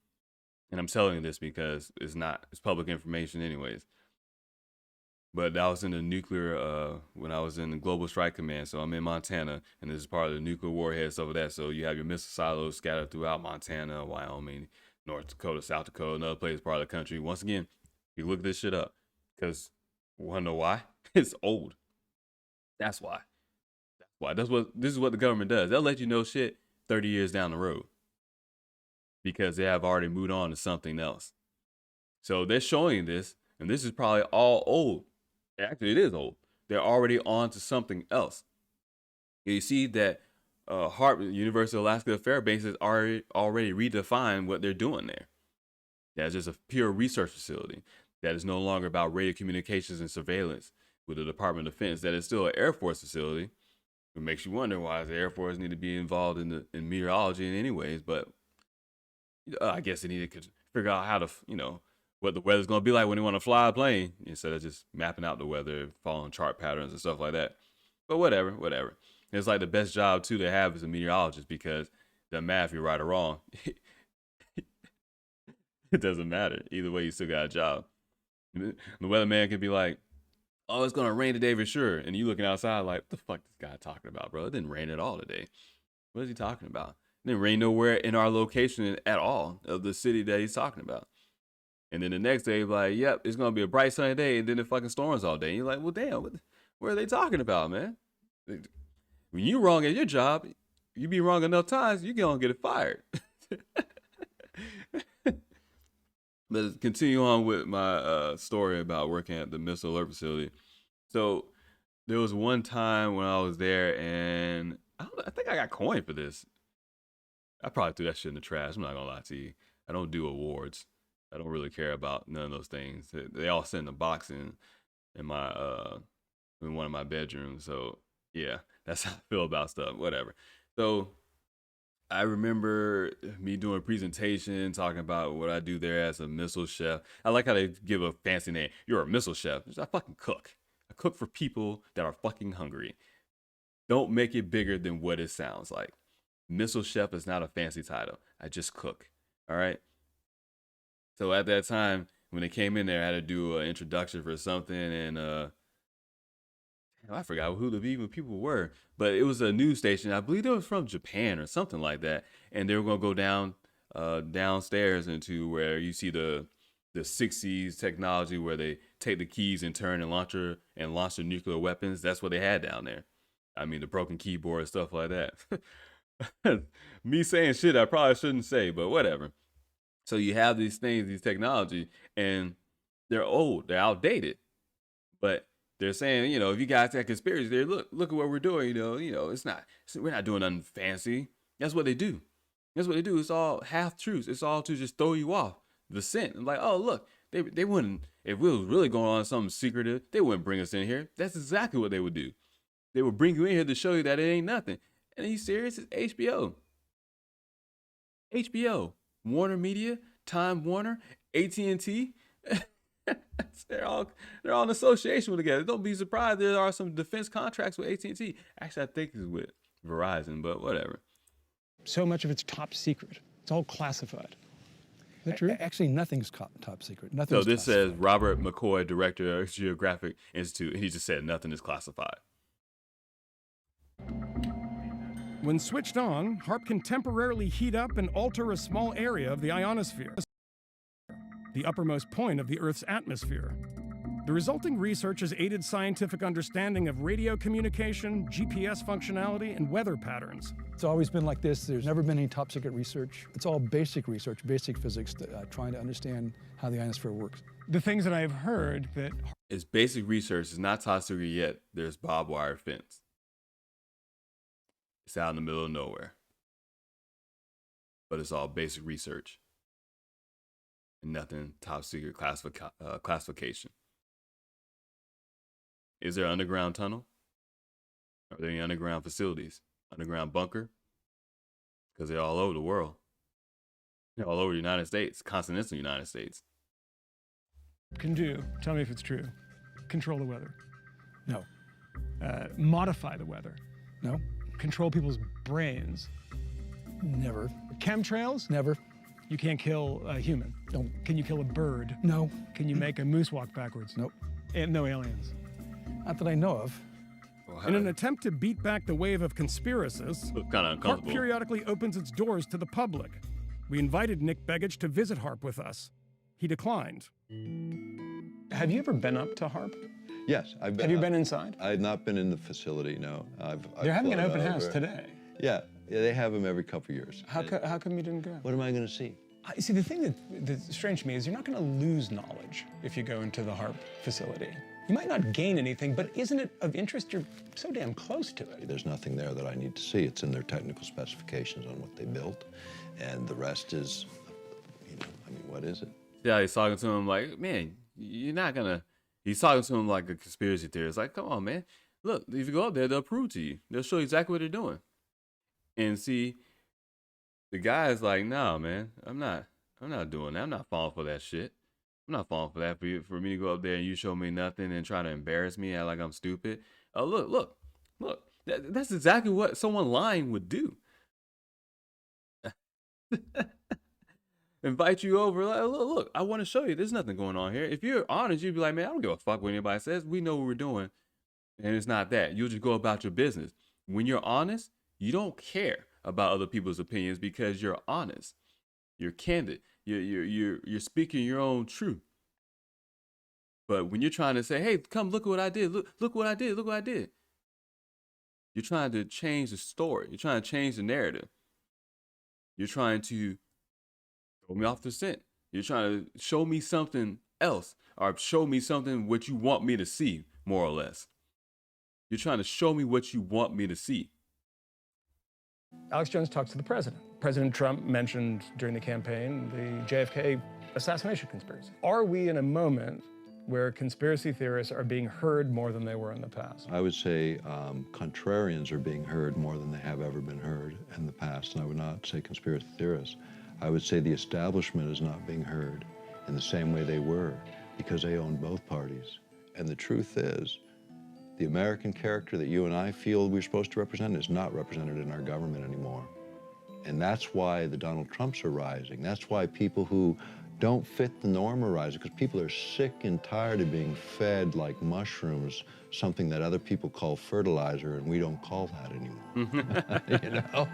A: And I'm telling you this because it's public information anyways. But I was in the nuclear, when I was in the Global Strike Command. So I'm in Montana, and this is part of the nuclear warhead, stuff like that. So you have your missile silos scattered throughout Montana, Wyoming, North Dakota, South Dakota, another place, part of the country. Once again, you look this shit up because you want to know why? It's old. That's why. This is what the government does. They'll let you know shit 30 years down the road because they have already moved on to something else. So they're showing this, and this is probably all old. Actually, it is old. They're already on to something else. You see that HAARP, University of Alaska Fairbanks, has already redefined what they're doing there. That's just a pure research facility. that it's no longer about radio communications and surveillance with the Department of Defense, that it's still an Air Force facility. It makes you wonder why does the Air Force need to be involved in meteorology in any ways, but I guess they need to figure out how to, what the weather's going to be like when they want to fly a plane instead of just mapping out the weather, following chart patterns and stuff like that. But whatever. It's like the best job too to have as a meteorologist, because it doesn't matter if you're right or wrong. It doesn't matter. Either way, you still got a job. The weatherman could be like, oh, it's going to rain today for sure. And you looking outside like, what the fuck this guy talking about, bro? It didn't rain at all today. What is he talking about? It didn't rain nowhere in our location at all of the city that he's talking about. And then the next day, like, yep, it's going to be a bright sunny day. And then it fucking storms all day. And you're like, well, damn, what are they talking about, man? When you wrong at your job, you be wrong enough times, you're going to get fired. But continue on with my story about working at the missile alert facility. So there was one time when I was there, and I think I got coined for this. I probably threw that shit in the trash. I'm not gonna lie to you. I don't do awards. I don't really care about none of those things. They all sit in a box in my in one of my bedrooms. So yeah, that's how I feel about stuff. Whatever. So I remember me doing a presentation talking about what I do there as a missile chef. I like how they give a fancy name. You're a missile chef. I fucking cook. I cook for people that are fucking hungry. Don't make it bigger than what it sounds like. Missile chef is not a fancy title. I just cook. All right. So at that time, when they came in there, I had to do an introduction for something, and I forgot who the even people were, but it was a news station. I believe it was from Japan or something like that. And they were going to go downstairs into where you see the 60s technology where they take the keys and turn and launch the nuclear weapons. That's what they had down there. I mean, the broken keyboard and stuff like that. Me saying shit I probably shouldn't say, but whatever. So you have these things, these technology, and they're old, they're outdated, but they're saying, if you guys have conspiracy there, look at what we're doing. We're not doing nothing fancy. That's what they do. It's all half truths. It's all to just throw you off the scent. I'm like, oh, look, they wouldn't, if we was really going on something secretive, they wouldn't bring us in here. That's exactly what they would do. They would bring you in here to show you that it ain't nothing. And are you serious? It's HBO. Warner Media, Time Warner, AT&T. They're all in association with together. Don't be surprised there are some defense contracts with AT&T. Actually, I think it's with Verizon, but whatever.
P: So much of it's top secret. It's all classified. Is that true?
R: Actually, nothing's top secret.
A: So this says Robert McCoy, director of Geographic Institute, and he just said nothing is classified.
L: When switched on, HAARP can temporarily heat up and alter a small area of the ionosphere, the uppermost point of the Earth's atmosphere. The resulting research has aided scientific understanding of radio communication, GPS functionality, and weather patterns.
R: It's always been like this. There's never been any top secret research. It's all basic research, basic physics, trying to understand how the ionosphere works.
P: The things that I've heard that...
A: It's basic research. It's not top secret yet. There's barbed wire fence. It's out in the middle of nowhere. But it's all basic research. And nothing top secret classification. Is there an underground tunnel? Are there any underground facilities? Underground bunker? Because they're all over the world. They're all over the United States, continental United States.
P: Can do, tell me if it's true, control the weather.
R: No.
P: Modify the weather.
R: No.
P: Control people's brains.
R: Never.
P: Chemtrails?
R: Never.
P: You can't kill a human.
R: No.
P: Can you kill a bird?
R: No.
P: Can you make a moose walk backwards?
R: Nope.
P: And no aliens?
R: Not that I know of.
L: In an attempt to beat back the wave of conspiracists, HAARP periodically opens its doors to the public. We invited Nick Begich to visit HAARP with us. He declined.
P: Have you ever been up to HAARP?
Q: Yes, I've been.
P: Have you been inside?
Q: I have not been in the facility, no.
P: They're having an
Q: flown
P: open house
Q: over.
P: today.
Q: Yeah, they have them every couple of years.
P: How come you didn't go?
Q: What am I going to see?
P: See, the thing that's strange to me is you're not going to lose knowledge if you go into the HAARP facility. You might not gain anything, but isn't it of interest? You're so damn close to it.
Q: There's nothing there that I need to see. It's in their technical specifications on what they built, and the rest is, what is it?
A: Yeah, he's talking to him like, man, you're not gonna. He's talking to him like a conspiracy theorist. Like, come on, man. Look, if you go up there, they'll prove to you. They'll show you exactly what they're doing. And see, the guy is like, no, man, I'm not doing that. I'm not falling for that shit. I'm not falling for that. For me to go up there and you show me nothing and try to embarrass me, act like I'm stupid. Oh, look. That's exactly what someone lying would do. Invite you over. Like, look, I want to show you. There's nothing going on here. If you're honest, you'd be like, man, I don't give a fuck what anybody says. We know what we're doing. And it's not that. You'll just go about your business. When you're honest, you don't care about other people's opinions because you're honest. You're candid. You're speaking your own truth. But when you're trying to say, hey, come look at what I did. Look what I did. Look what I did. You're trying to change the story. You're trying to change the narrative. You're trying to throw me off the scent. You're trying to show me something else or show me something what you want me to see, more or less. You're trying to show me what you want me to see.
P: Alex Jones talks to the president. President Trump mentioned during the campaign the JFK assassination conspiracy. Are we in a moment where conspiracy theorists are being heard more than they were in the past?
Q: I would say contrarians are being heard more than they have ever been heard in the past, and I would not say conspiracy theorists. I would say the establishment is not being heard in the same way they were because they own both parties. And the truth is, the American character that you and I feel we're supposed to represent is not represented in our government anymore. And that's why the Donald Trumps are rising. That's why people who don't fit the norm are rising, because people are sick and tired of being fed like mushrooms, something that other people call fertilizer, and we don't call that anymore. You know?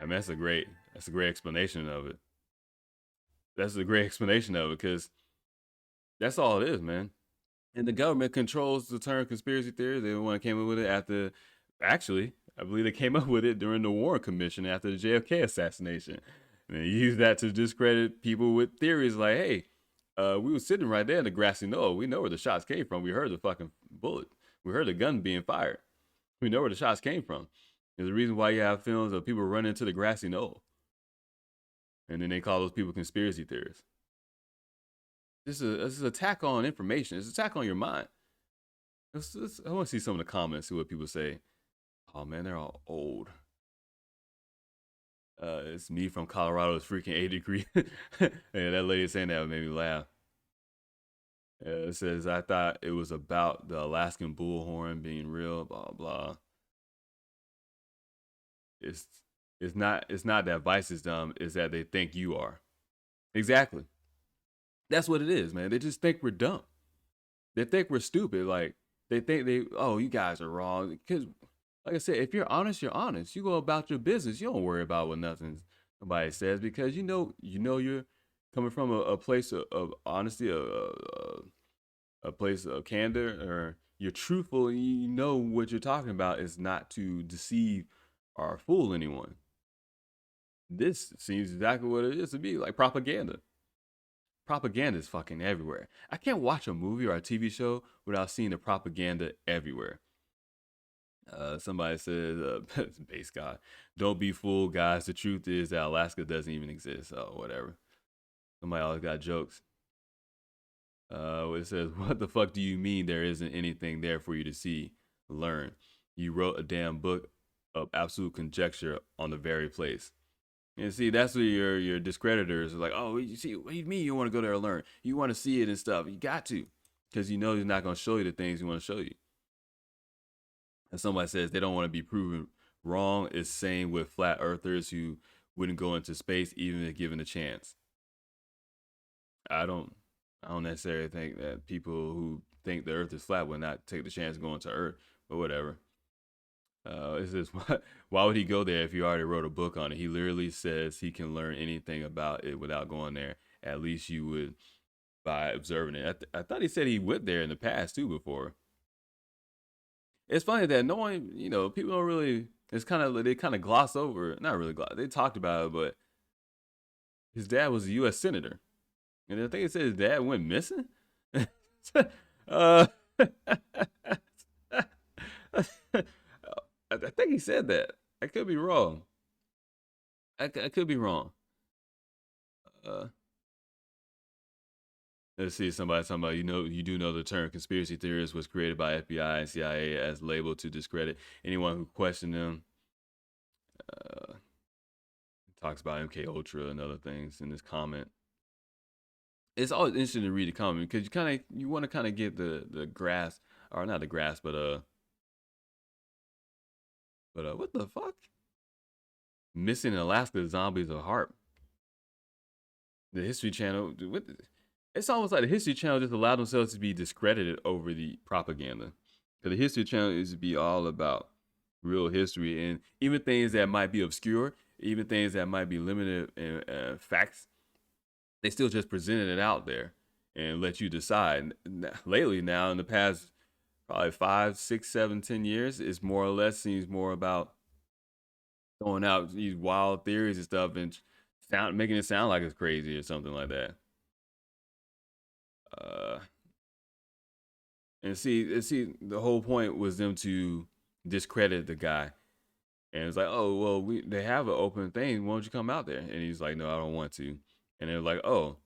A: I mean, that's a great explanation of it. That's a great explanation of it, because that's all it is, man. And the government controls the term conspiracy theory. They the one that came up with it after, actually, I believe they came up with it during the Warren Commission after the JFK assassination. And they used that to discredit people with theories like, hey, we were sitting right there in the grassy knoll. We know where the shots came from. We heard the fucking bullet. We heard the gun being fired. We know where the shots came from. There's a reason why you have films of people running into the grassy knoll. And then they call those people conspiracy theorists. This is an attack on information. It's an attack on your mind. I want to see some of the comments, see what people say. Oh, man, they're all old. It's me from Colorado. It's freaking 80 degrees. Yeah, that lady saying that made me laugh. It says, I thought it was about the Alaskan bullhorn being real, blah, blah. It's not that Vice is dumb. It's that they think you are. Exactly. That's what it is, man. They just think we're dumb. They think we're stupid. Like, they think you guys are wrong. Because, like I said, if you're honest, you're honest. You go about your business. You don't worry about what somebody says because you know you're coming from a place of honesty, a place of candor, or you're truthful. And you know what you're talking about is not to deceive or fool anyone. This seems exactly what it is to be, like propaganda. Propaganda is fucking everywhere. I can't watch a movie or a TV show without seeing the propaganda everywhere. Somebody says, base guy, don't be fooled, guys. The truth is that Alaska doesn't even exist. Oh, whatever. Somebody always got jokes. It says, what the fuck do you mean there isn't anything there for you to see, learn? You wrote a damn book of absolute conjecture on the very place. And see, that's what your discreditors are like, oh, you see, what do you mean you want to go there and learn? You want to see it and stuff. You got to, because you know he's not going to show you the things he want to show you. And somebody says they don't want to be proven wrong. It's same with flat earthers who wouldn't go into space even if given a chance. I don't necessarily think that people who think the earth is flat would not take the chance of going to Earth, but whatever. It says, why would he go there if he already wrote a book on it? He literally says he can learn anything about it without going there. At least you would by observing it. I thought he said he went there in the past too before. It's funny that no one, people don't really, they kind of gloss over, not really gloss, they talked about it, but his dad was a U.S. Senator. And I think it said his dad went missing. I think he said that. I could be wrong. I could be wrong. Let's see, somebody talking about, you do know the term conspiracy theorist was created by FBI and CIA as label to discredit anyone who questioned them. Talks about MK Ultra and other things in this comment. It's always interesting to read the comment because you want to kind of get the grasp, or not the grasp, but what the fuck? Missing in Alaska, zombies of HAARP. The History Channel, it's almost like the History Channel just allowed themselves to be discredited over the propaganda. Because the History Channel is to be all about real history, and even things that might be obscure, even things that might be limited in facts, they still just presented it out there and let you decide. Lately now, in the past probably 5, 6, 7, 10 years, it's more or less seems more about throwing out these wild theories and stuff and making it sound like it's crazy or something like that. And see, the whole point was them to discredit the guy. And it's like, oh, well, they have an open thing. Why don't you come out there? And he's like, no, I don't want to. And they're like, oh,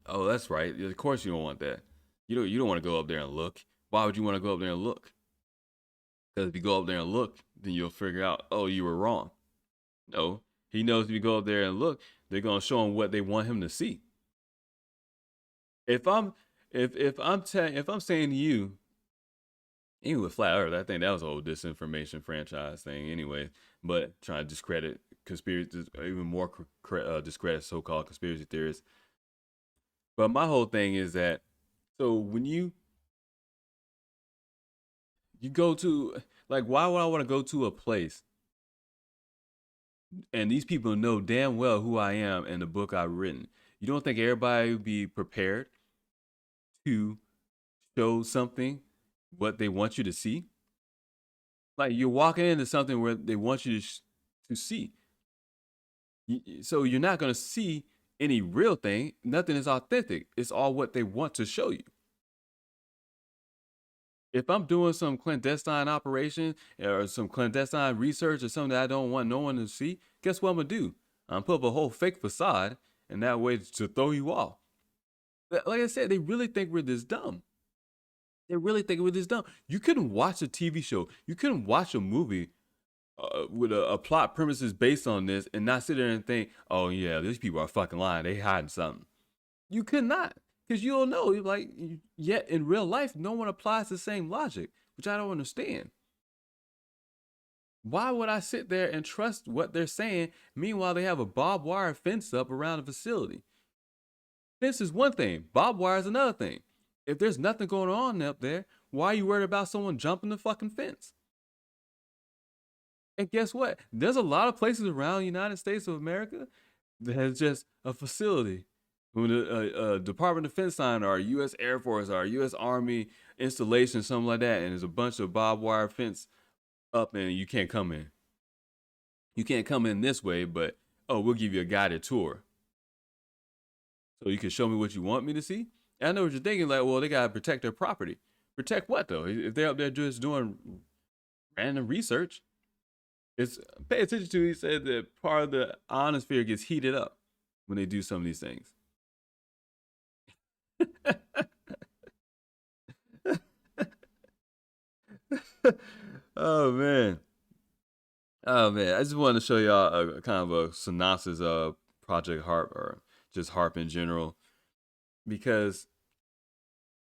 A: that's right. Of course you don't want that. You don't want to go up there and look. Why would you want to go up there and look? Because if you go up there and look, then you'll figure out, oh, you were wrong. No, he knows if you go up there and look, they're gonna show him what they want him to see. If I'm saying to you, even with Flat Earth, I think that was a whole disinformation franchise thing anyway. But trying to discredit conspiracy, even more discredit so-called conspiracy theorists. But my whole thing is that, so when you go to, like, why would I want to go to a place and these people know damn well who I am and the book I've written? You don't think everybody would be prepared to show something what they want you to see? Like, you're walking into something where they want you to see. So you're not going to see any real thing. Nothing is authentic. It's all what they want to show you. If I'm doing some clandestine operation or some clandestine research or something that I don't want no one to see, guess what I'm going to do? I'm put up a whole fake facade, and that way to throw you off. Like I said, they really think we're this dumb. They really think we're this dumb. You couldn't watch a TV show. You couldn't watch a movie with a plot premises based on this and not sit there and think, oh yeah, these people are fucking lying. They hiding something. You could not. Because you don't know, like, yet in real life, no one applies the same logic, which I don't understand. Why would I sit there and trust what they're saying? Meanwhile, they have a barbed wire fence up around the facility. Fence is one thing. Barbed wire is another thing. If there's nothing going on up there, why are you worried about someone jumping the fucking fence? And guess what? There's a lot of places around the United States of America that has just a facility. When a Department of Defense sign or a U.S. Air Force or a U.S. Army installation, something like that, and there's a bunch of barbed wire fence up and you can't come in. You can't come in this way, but, oh, we'll give you a guided tour. So you can show me what you want me to see? And I know what you're thinking, like, well, they got to protect their property. Protect what, though? If they're up there just doing random research, pay attention to, he said that part of the ionosphere gets heated up when they do some of these things. Oh man, I just wanted to show y'all a kind of a synopsis of Project HAARP, or just HAARP in general, because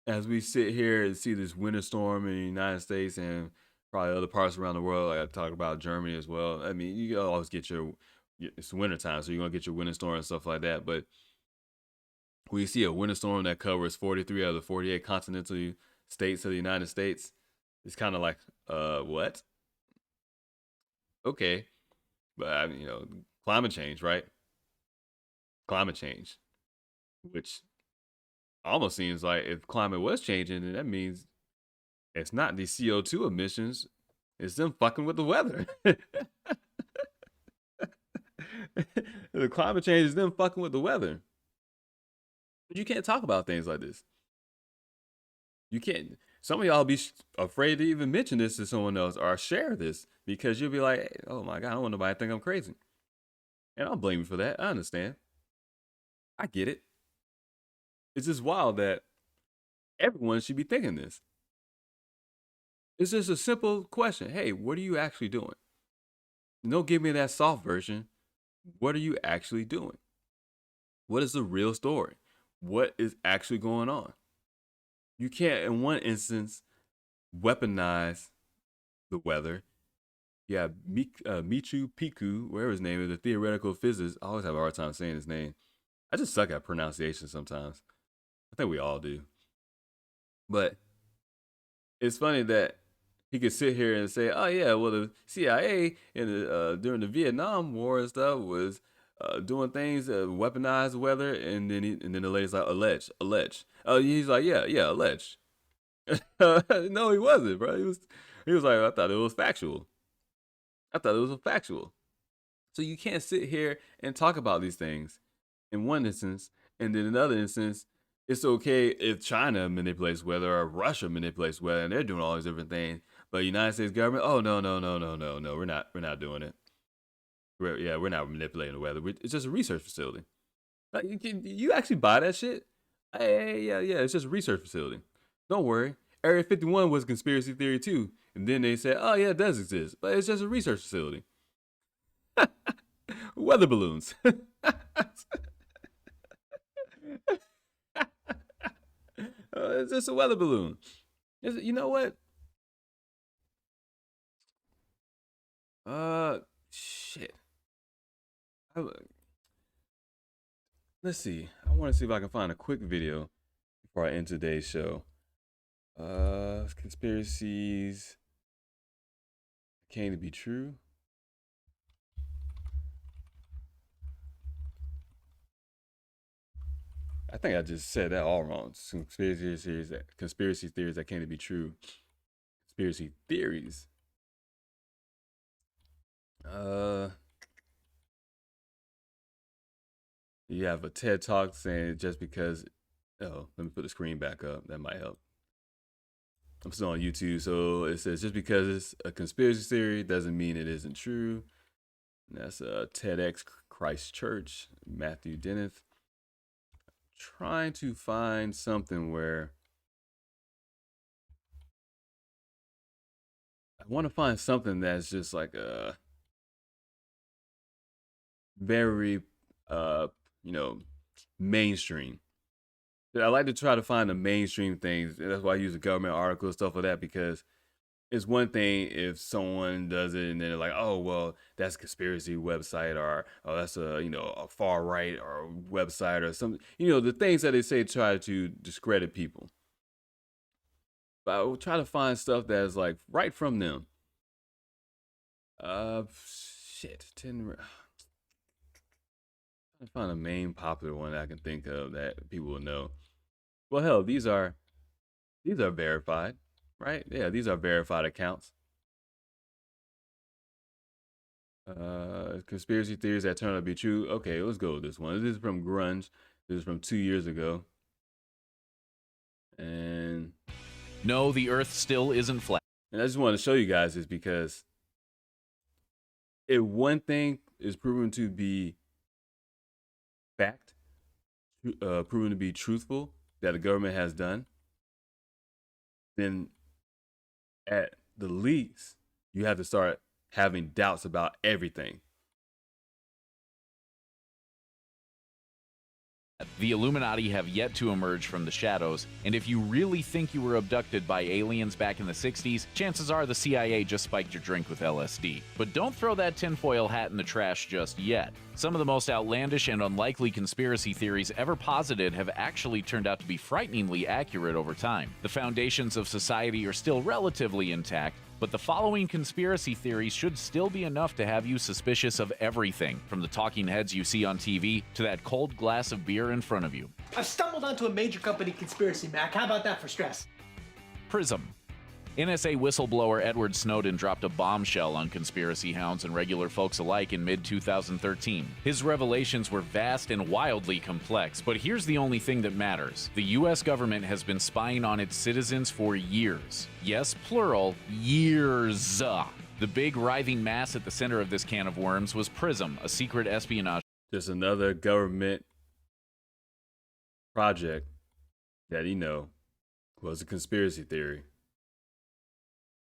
A: as we sit here and see this winter storm in the United States and probably other parts around the world, like I talked about Germany as well. I mean, you always get it's winter time, so you're gonna get your winter storm and stuff like that. But when you see a winter storm that covers 43 out of the 48 continental states of the United States, it's kind of like, what? Okay. But, climate change, right? Climate change. Which almost seems like if climate was changing, then that means it's not the CO2 emissions, it's them fucking with the weather. The climate change is them fucking with the weather. But you can't talk about things like this. You can't. Some of y'all be afraid to even mention this to someone else or share this because you'll be like, hey, oh my God, I don't want nobody to think I'm crazy. And I'll blame you for that. I understand. I get it. It's just wild that everyone should be thinking this. It's just a simple question. Hey, what are you actually doing? Don't give me that soft version. What are you actually doing? What is the real story? What is actually going on? You can't, in one instance, weaponize the weather. Yeah, Michio Piku, whatever his name is, the theoretical physicist. I always have a hard time saying his name. I just suck at pronunciation sometimes. I think we all do. But it's funny that he could sit here and say, "Oh yeah, well the CIA during the Vietnam War and stuff was doing things weaponize the weather," and then the lady's like, "Alleged." He's like, "Yeah, alleged." No, he wasn't, bro. He was like, "I thought it was factual. So you can't sit here and talk about these things in one instance, and then in another instance, it's okay if China manipulates weather or Russia manipulates weather, and they're doing all these different things. But the United States government, oh no, we're not doing it. We're not manipulating the weather. It's just a research facility. You actually buy that shit? Hey, yeah, it's just a research facility. Don't worry. Area 51 was a conspiracy theory too, and then they said, oh yeah, it does exist, but it's just a research facility. Weather balloons. It's just a weather balloon. You know what? Shit. Let's see. I want to see if I can find a quick video before I end today's show. Conspiracies came to be true. I think I just said that all wrong. Conspiracy theories that came to be true. Conspiracy theories. You have a TED Talk saying just because. Oh, let me put the screen back up. That might help. I'm still on YouTube, so it says just because it's a conspiracy theory doesn't mean it isn't true. And that's TEDx Christchurch, Matthew Denneth. Trying to find something where I want to find something that's just like a very mainstream. I like to try to find the mainstream things. That's why I use the government articles, stuff like that, because it's one thing if someone does it and they're like, oh, well, that's a conspiracy website, or oh, that's a far right or website or something. The things that they say try to discredit people. But I will try to find stuff that's like right from them. Trying to find a main popular one that I can think of that people will know. Well, hell, these are verified, right? Yeah, these are verified accounts. Conspiracy theories that turn out to be true. Okay, let's go with this one. This is from Grunge. This is from 2 years ago. And
S: no, the Earth still isn't flat.
A: And I just want to show you guys this because if one thing is proven to be fact, proven to be truthful, that the government has done, then at the least, you have to start having doubts about everything.
S: The Illuminati have yet to emerge from the shadows, and if you really think you were abducted by aliens back in the 60s, chances are the CIA just spiked your drink with LSD. But don't throw that tinfoil hat in the trash just yet. Some of the most outlandish and unlikely conspiracy theories ever posited have actually turned out to be frighteningly accurate over time. The foundations of society are still relatively intact, but the following conspiracy theories should still be enough to have you suspicious of everything, from the talking heads you see on TV to that cold glass of beer in front of you.
T: I've stumbled onto a major company conspiracy, Mac. How about that for stress?
S: Prism. NSA whistleblower Edward Snowden dropped a bombshell on conspiracy hounds and regular folks alike in mid-2013. His revelations were vast and wildly complex, but here's the only thing that matters. The US government has been spying on its citizens for years. Yes, plural, years. The big writhing mass at the center of this can of worms was Prism, a secret espionage.
A: Just another government project that he know was a conspiracy theory.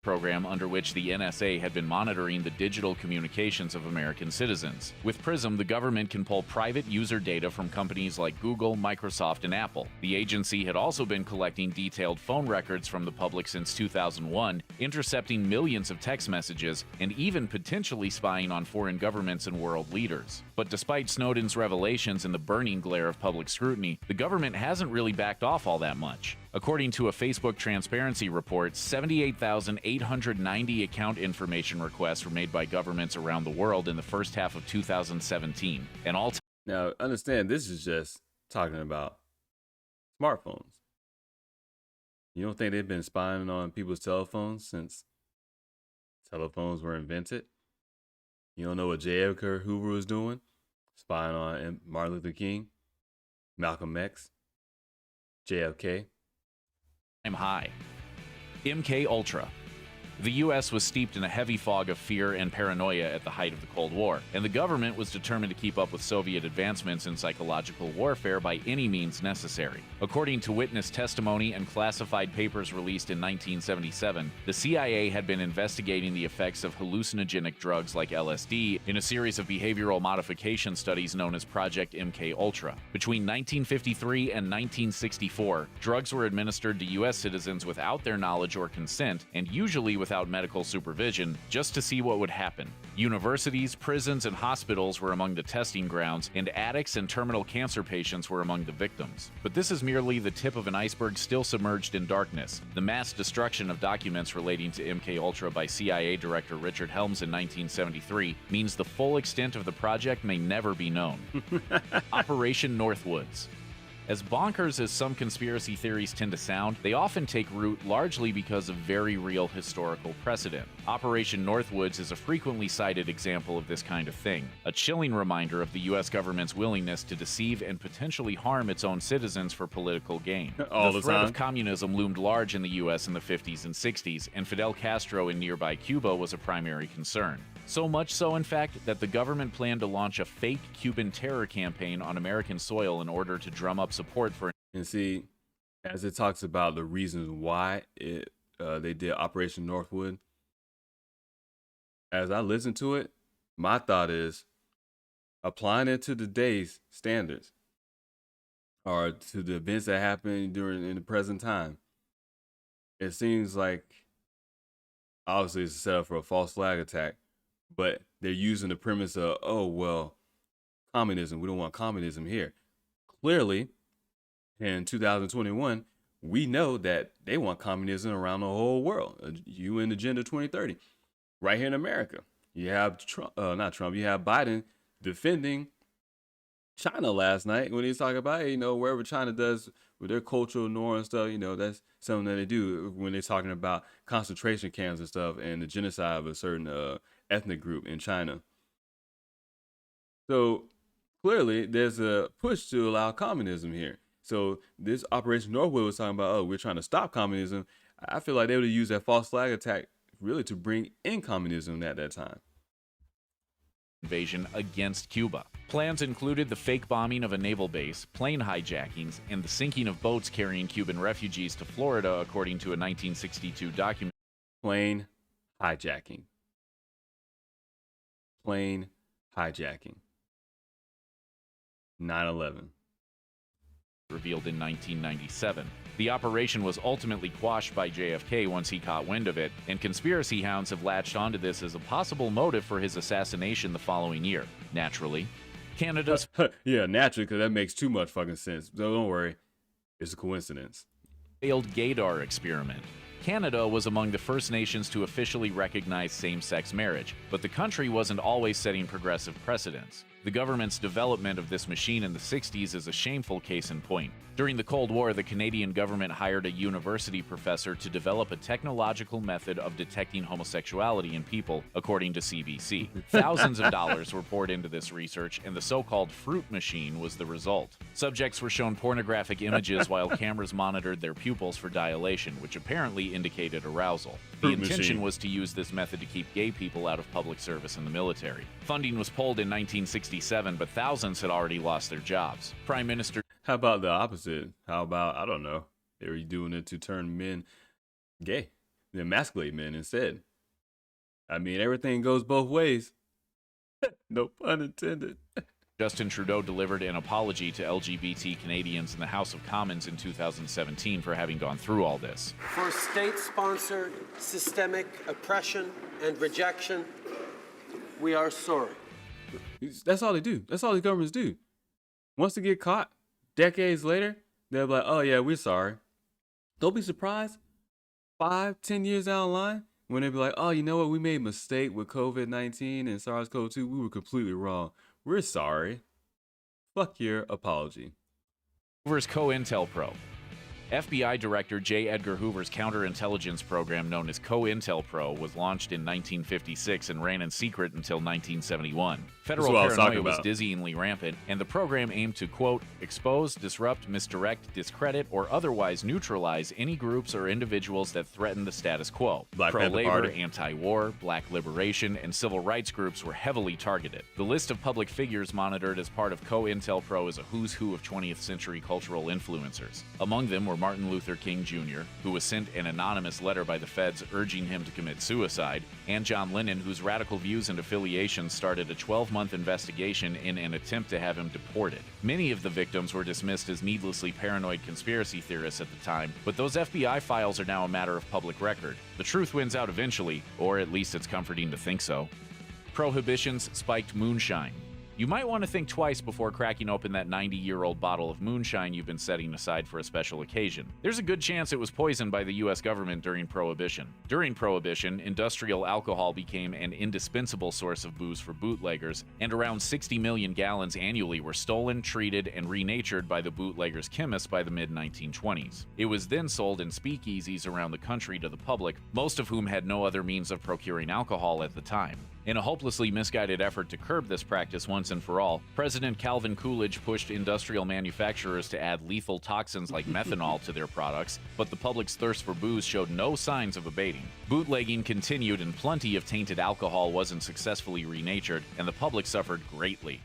S: Program under which the NSA had been monitoring the digital communications of American citizens. With PRISM, the government can pull private user data from companies like Google, Microsoft, and Apple. The agency had also been collecting detailed phone records from the public since 2001, intercepting millions of text messages, and even potentially spying on foreign governments and world leaders. But despite Snowden's revelations and the burning glare of public scrutiny, the government hasn't really backed off all that much. According to a Facebook transparency report, 78,890 account information requests were made by governments around the world in the first half of 2017. And all
A: Now, understand, this is just talking about smartphones. You don't think they've been spying on people's telephones since telephones were invented? You don't know what J. Edgar Hoover was doing? Spying on Martin Luther King, Malcolm X, JFK.
S: high. MK Ultra. The U.S. was steeped in a heavy fog of fear and paranoia at the height of the Cold War, and the government was determined to keep up with Soviet advancements in psychological warfare by any means necessary. According to witness testimony and classified papers released in 1977, the CIA had been investigating the effects of hallucinogenic drugs like LSD in a series of behavioral modification studies known as Project MK Ultra. Between 1953 and 1964, drugs were administered to U.S. citizens without their knowledge or consent, and usually without medical supervision, just to see what would happen. Universities, prisons, and hospitals were among the testing grounds, and addicts and terminal cancer patients were among the victims. But this is merely the tip of an iceberg still submerged in darkness. The mass destruction of documents relating to MK Ultra by CIA Director Richard Helms in 1973 means the full extent of the project may never be known. Operation Northwoods. As bonkers as some conspiracy theories tend to sound, they often take root largely because of very real historical precedent. Operation Northwoods is a frequently cited example of this kind of thing, a chilling reminder of the U.S. government's willingness to deceive and potentially harm its own citizens for political gain.
A: All
S: the
A: the
S: threat
A: time.
S: of communism loomed large in the U.S. in the 50s and 60s, and Fidel Castro in nearby Cuba was a primary concern. So much so, in fact, that the government planned to launch a fake Cuban terror campaign on American soil in order to drum up support for.
A: And see, as it talks about the reasons why they did Operation Northwood, as I listen to it, my thought is applying it to today's standards or to the events that happened in the present time. It seems like obviously it's a setup for a false flag attack, but they're using the premise of, oh, well, communism. We don't want communism here. Clearly, in 2021, we know that they want communism around the whole world. UN Agenda 2030. Right here in America. You have Trump, you have Biden defending China last night when he's talking about, hey, wherever China does with their cultural norms and stuff, that's something that they do when they're talking about concentration camps and stuff and the genocide of a certain ethnic group in China. So clearly there's a push to allow communism here. So this Operation Northwood was talking about, oh, we're trying to stop communism. I feel like they would have used that false flag attack really to bring in communism at that time.
S: Invasion against Cuba. Plans included the fake bombing of a naval base, plane hijackings, and the sinking of boats carrying Cuban refugees to Florida, according to a 1962 document.
A: Plane hijacking. Plane hijacking. 9/11.
S: Revealed in 1997. The operation was ultimately quashed by JFK once he caught wind of it, and conspiracy hounds have latched onto this as a possible motive for his assassination the following year. Naturally, Canada's
A: yeah, naturally, because that makes too much fucking sense. So don't worry, it's a coincidence.
S: Failed gaydar experiment. Canada was among the first nations to officially recognize same-sex marriage, but the country wasn't always setting progressive precedents. The government's development of this machine in the 60s is a shameful case in point. During the Cold War, the Canadian government hired a university professor to develop a technological method of detecting homosexuality in people, according to CBC. Thousands of dollars were poured into this research, and the so-called fruit machine was the result. Subjects were shown pornographic images while cameras monitored their pupils for dilation, which apparently indicated arousal. The intention was to use this method to keep gay people out of public service in the military. Funding was pulled in 1967, but thousands had already lost their jobs. Prime Minister...
A: How about the opposite? How about, I don't know, They were doing it to turn men gay, to emasculate men instead. I mean, everything goes both ways. No pun intended.
S: Justin Trudeau delivered an apology to LGBT Canadians in the House of Commons in 2017 for having gone through all this.
U: For state-sponsored systemic oppression and rejection, we are sorry.
A: That's all they do. That's all the governments do. Once they get caught, decades later, they're like, oh yeah, we're sorry. Don't be surprised 5-10 years down the line when they be like, oh, you know what? We made a mistake with COVID-19 and SARS-CoV-2. We were completely wrong. We're sorry. Fuck your apology.
S: Hoover's COINTELPRO. FBI Director J. Edgar Hoover's counterintelligence program known as COINTELPRO was launched in 1956 and ran in secret until 1971. Federal paranoia was dizzyingly rampant, and the program aimed to, quote, expose, disrupt, misdirect, discredit, or otherwise neutralize any groups or individuals that threaten the status quo. Pro-labor, anti-war, black liberation, and civil rights groups were heavily targeted. The list of public figures monitored as part of COINTELPRO is a who's who of 20th century cultural influencers. Among them were Martin Luther King Jr., who was sent an anonymous letter by the feds urging him to commit suicide, and John Lennon, whose radical views and affiliations started a 12-month investigation in an attempt to have him deported. Many of the victims were dismissed as needlessly paranoid conspiracy theorists at the time, but those FBI files are now a matter of public record. The truth wins out eventually, or at least it's comforting to think so. Prohibitions spiked moonshine. You might want to think twice before cracking open that 90-year-old bottle of moonshine you've been setting aside for a special occasion. There's a good chance it was poisoned by the U.S. government during Prohibition. During Prohibition, industrial alcohol became an indispensable source of booze for bootleggers, and around 60 million gallons annually were stolen, treated, and renatured by the bootleggers' chemists by the mid-1920s. It was then sold in speakeasies around the country to the public, most of whom had no other means of procuring alcohol at the time. In a hopelessly misguided effort to curb this practice once and for all, President Calvin Coolidge pushed industrial manufacturers to add lethal toxins like methanol to their products, but the public's thirst for booze showed no signs of abating. Bootlegging continued and plenty of tainted alcohol wasn't successfully renatured, and the public suffered greatly.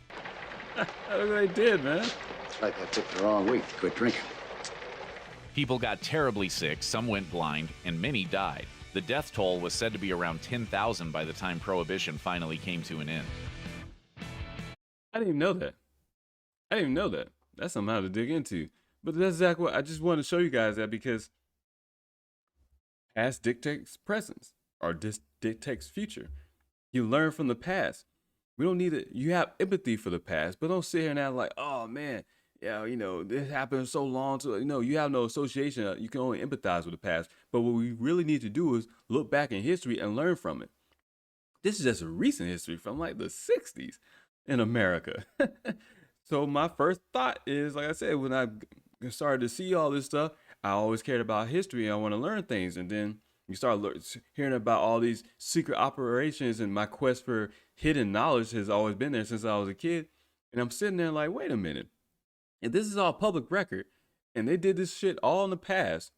A: Look what they did, man.
V: It's like I picked the wrong week to quit drinking.
S: People got terribly sick, some went blind, and many died. The death toll was said to be around 10,000 by the time Prohibition finally came to an end.
A: I didn't even know that. That's something to dig into. But that's exactly what I just wanted to show you guys that, because past dictates present, or dictates future. You learn from the past. We don't need it. You have empathy for the past, but don't sit here and act like, oh man, yeah, this happened so long. You have no association. You can only empathize with the past. But what we really need to do is look back in history and learn from it. This is just a recent history from like the 60s in America. So my first thought is, like I said, when I started to see all this stuff, I always cared about history. I want to learn things. And then you start hearing about all these secret operations, and my quest for hidden knowledge has always been there since I was a kid. And I'm sitting there like, wait a minute. And this is all public record, and they did this shit all in the past.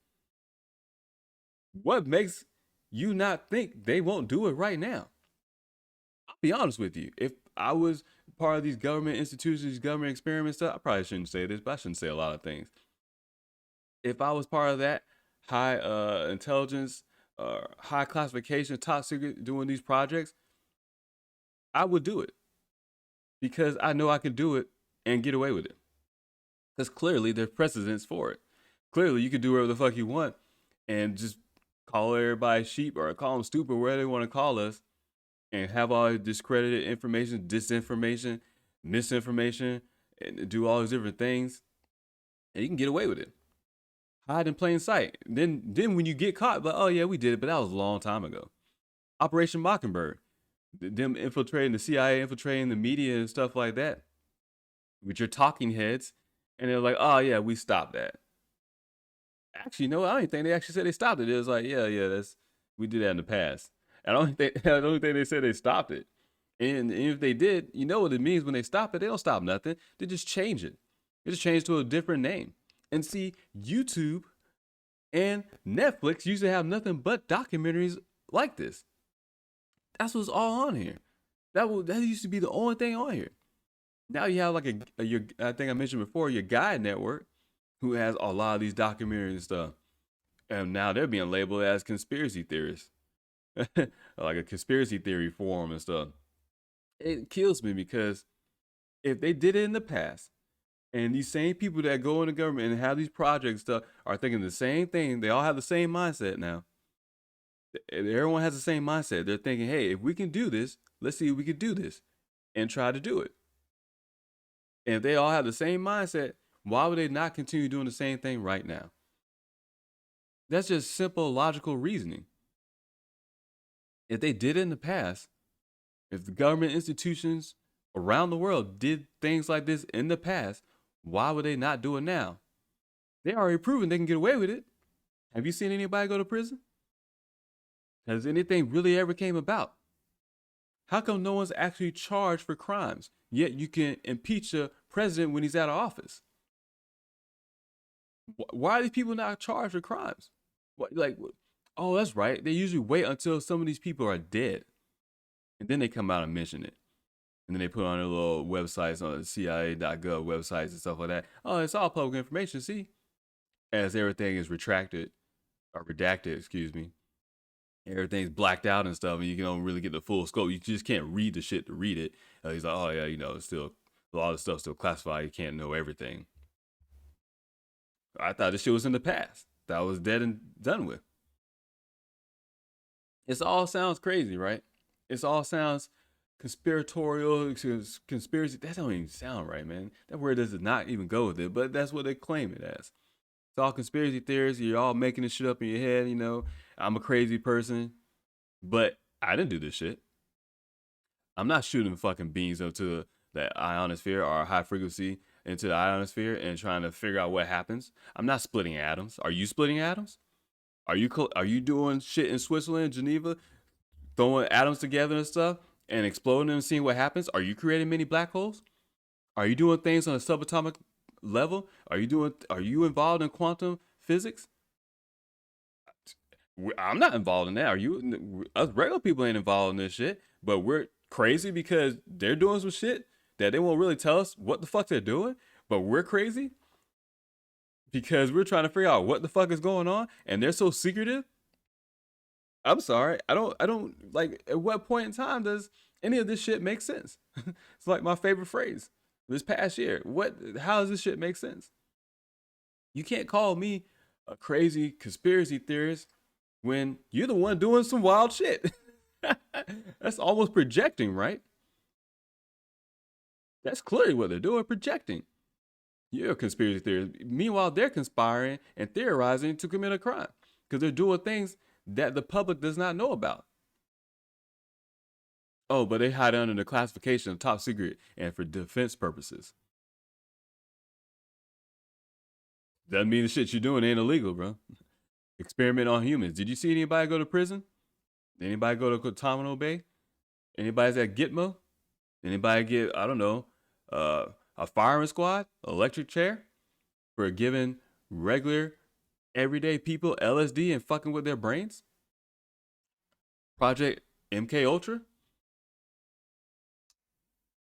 A: What makes you not think they won't do it right now? I'll be honest with you. If I was part of these government institutions, government experiments stuff, I probably shouldn't say this, but I shouldn't say a lot of things. If I was part of that high intelligence, high classification, top secret, doing these projects, I would do it, because I know I can do it and get away with it. Because clearly there's precedence for it. Clearly you can do whatever the fuck you want and just call everybody sheep or call them stupid, whatever they want to call us, and have all discredited information, disinformation, misinformation, and do all these different things, and you can get away with it. Hide in plain sight. Then when you get caught, like, oh yeah, we did it, but that was a long time ago. Operation Mockingbird, them infiltrating the CIA, infiltrating the media and stuff like that, with your talking heads. And they're like, oh yeah, we stopped that. Actually, no, I don't think they actually said they stopped it. It was like, yeah, we did that in the past. I don't think they said they stopped it. And if they did, you know what it means when they stop it? They don't stop nothing. They just change it. They just change it to a different name. And see, YouTube and Netflix used to have nothing but documentaries like this. That's what's all on here. That used to be the only thing on here. Now you have like I think I mentioned before, your guide network, who has a lot of these documentaries and stuff. And now they're being labeled as conspiracy theorists. Like a conspiracy theory forum and stuff. It kills me because if they did it in the past, and these same people that go in the government and have these projects and stuff are thinking the same thing, they all have the same mindset now. Everyone has the same mindset. They're thinking, hey, if we can do this, let's see if we can do this and try to do it. And if they all have the same mindset, why would they not continue doing the same thing right now? That's just simple, logical reasoning. If they did it in the past, if the government institutions around the world did things like this in the past, why would they not do it now? They already proven they can get away with it. Have you seen anybody go to prison? Has anything really ever came about? How come no one's actually charged for crimes, yet you can impeach a president when he's out of office? Why are these people not charged for crimes? Oh, that's right. They usually wait until some of these people are dead, and then they come out and mention it. And then they put on their little websites on the CIA.gov websites and stuff like that. Oh, it's all public information, see? As everything is redacted, excuse me. Everything's blacked out and stuff, and you don't really get the full scope. You just can't read the shit to read it. He's like, oh yeah, it's still, a lot of stuff's still classified. You can't know everything. I thought this shit was in the past. That was dead and done with. It all sounds crazy, right? It all sounds conspiratorial, conspiracy. That don't even sound right, man. That word does not even go with it, but that's what they claim it as. It's all conspiracy theories. You're all making this shit up in your head, I'm a crazy person, but I didn't do this shit. I'm not shooting fucking beams up to the ionosphere or high frequency into the ionosphere and trying to figure out what happens. I'm not splitting atoms. Are you splitting atoms? Are you doing shit in Switzerland, Geneva, throwing atoms together and stuff and exploding them and seeing what happens? Are you creating many black holes? Are you doing things on a subatomic level? Are you involved in quantum physics? I'm not involved in that. Are you? Us regular people ain't involved in this shit, but we're crazy because they're doing some shit that they won't really tell us what the fuck they're doing, but we're crazy because we're trying to figure out what the fuck is going on, and they're so secretive. I'm sorry. I don't like, at what point in time does any of this shit make sense? It's like my favorite phrase this past year. How does this shit make sense? You can't call me a crazy conspiracy theorist when you're the one doing some wild shit. That's almost projecting, right? That's clearly what they're doing, projecting. You're a conspiracy theorist. Meanwhile, they're conspiring and theorizing to commit a crime because they're doing things that the public does not know about. Oh, but they hide under the classification of top secret and for defense purposes. Doesn't mean the shit you're doing ain't illegal, bro. Experiment on humans. Did you see anybody go to prison? Anybody go to Guantanamo Bay? Anybody's at Gitmo? Anybody get, I don't know, a firing squad, electric chair for giving regular, everyday people LSD and fucking with their brains? Project MK Ultra?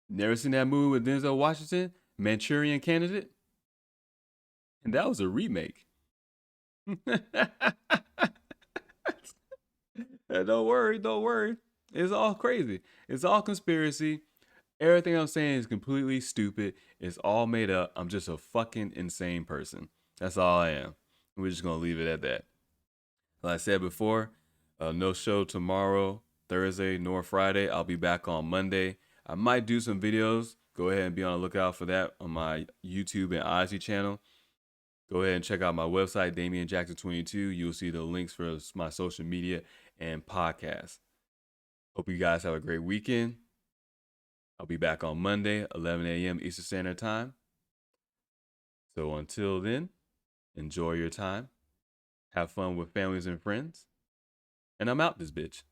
A: Never seen that movie with Denzel Washington, Manchurian Candidate? And that was a remake. Don't worry. It's all crazy. It's all conspiracy. Everything I'm saying is completely stupid. It's all made up. I'm just a fucking insane person. That's all I am. We're just going to leave it at that. Like I said before, no show tomorrow, Thursday, nor Friday. I'll be back on Monday. I might do some videos. Go ahead and be on the lookout for that on my YouTube and Odyssey channel. Go ahead and check out my website, Damian Jackson 22. You'll see the links for my social media and podcasts. Hope you guys have a great weekend. I'll be back on Monday, 11 a.m. Eastern Standard Time. So until then, enjoy your time. Have fun with families and friends. And I'm out this bitch.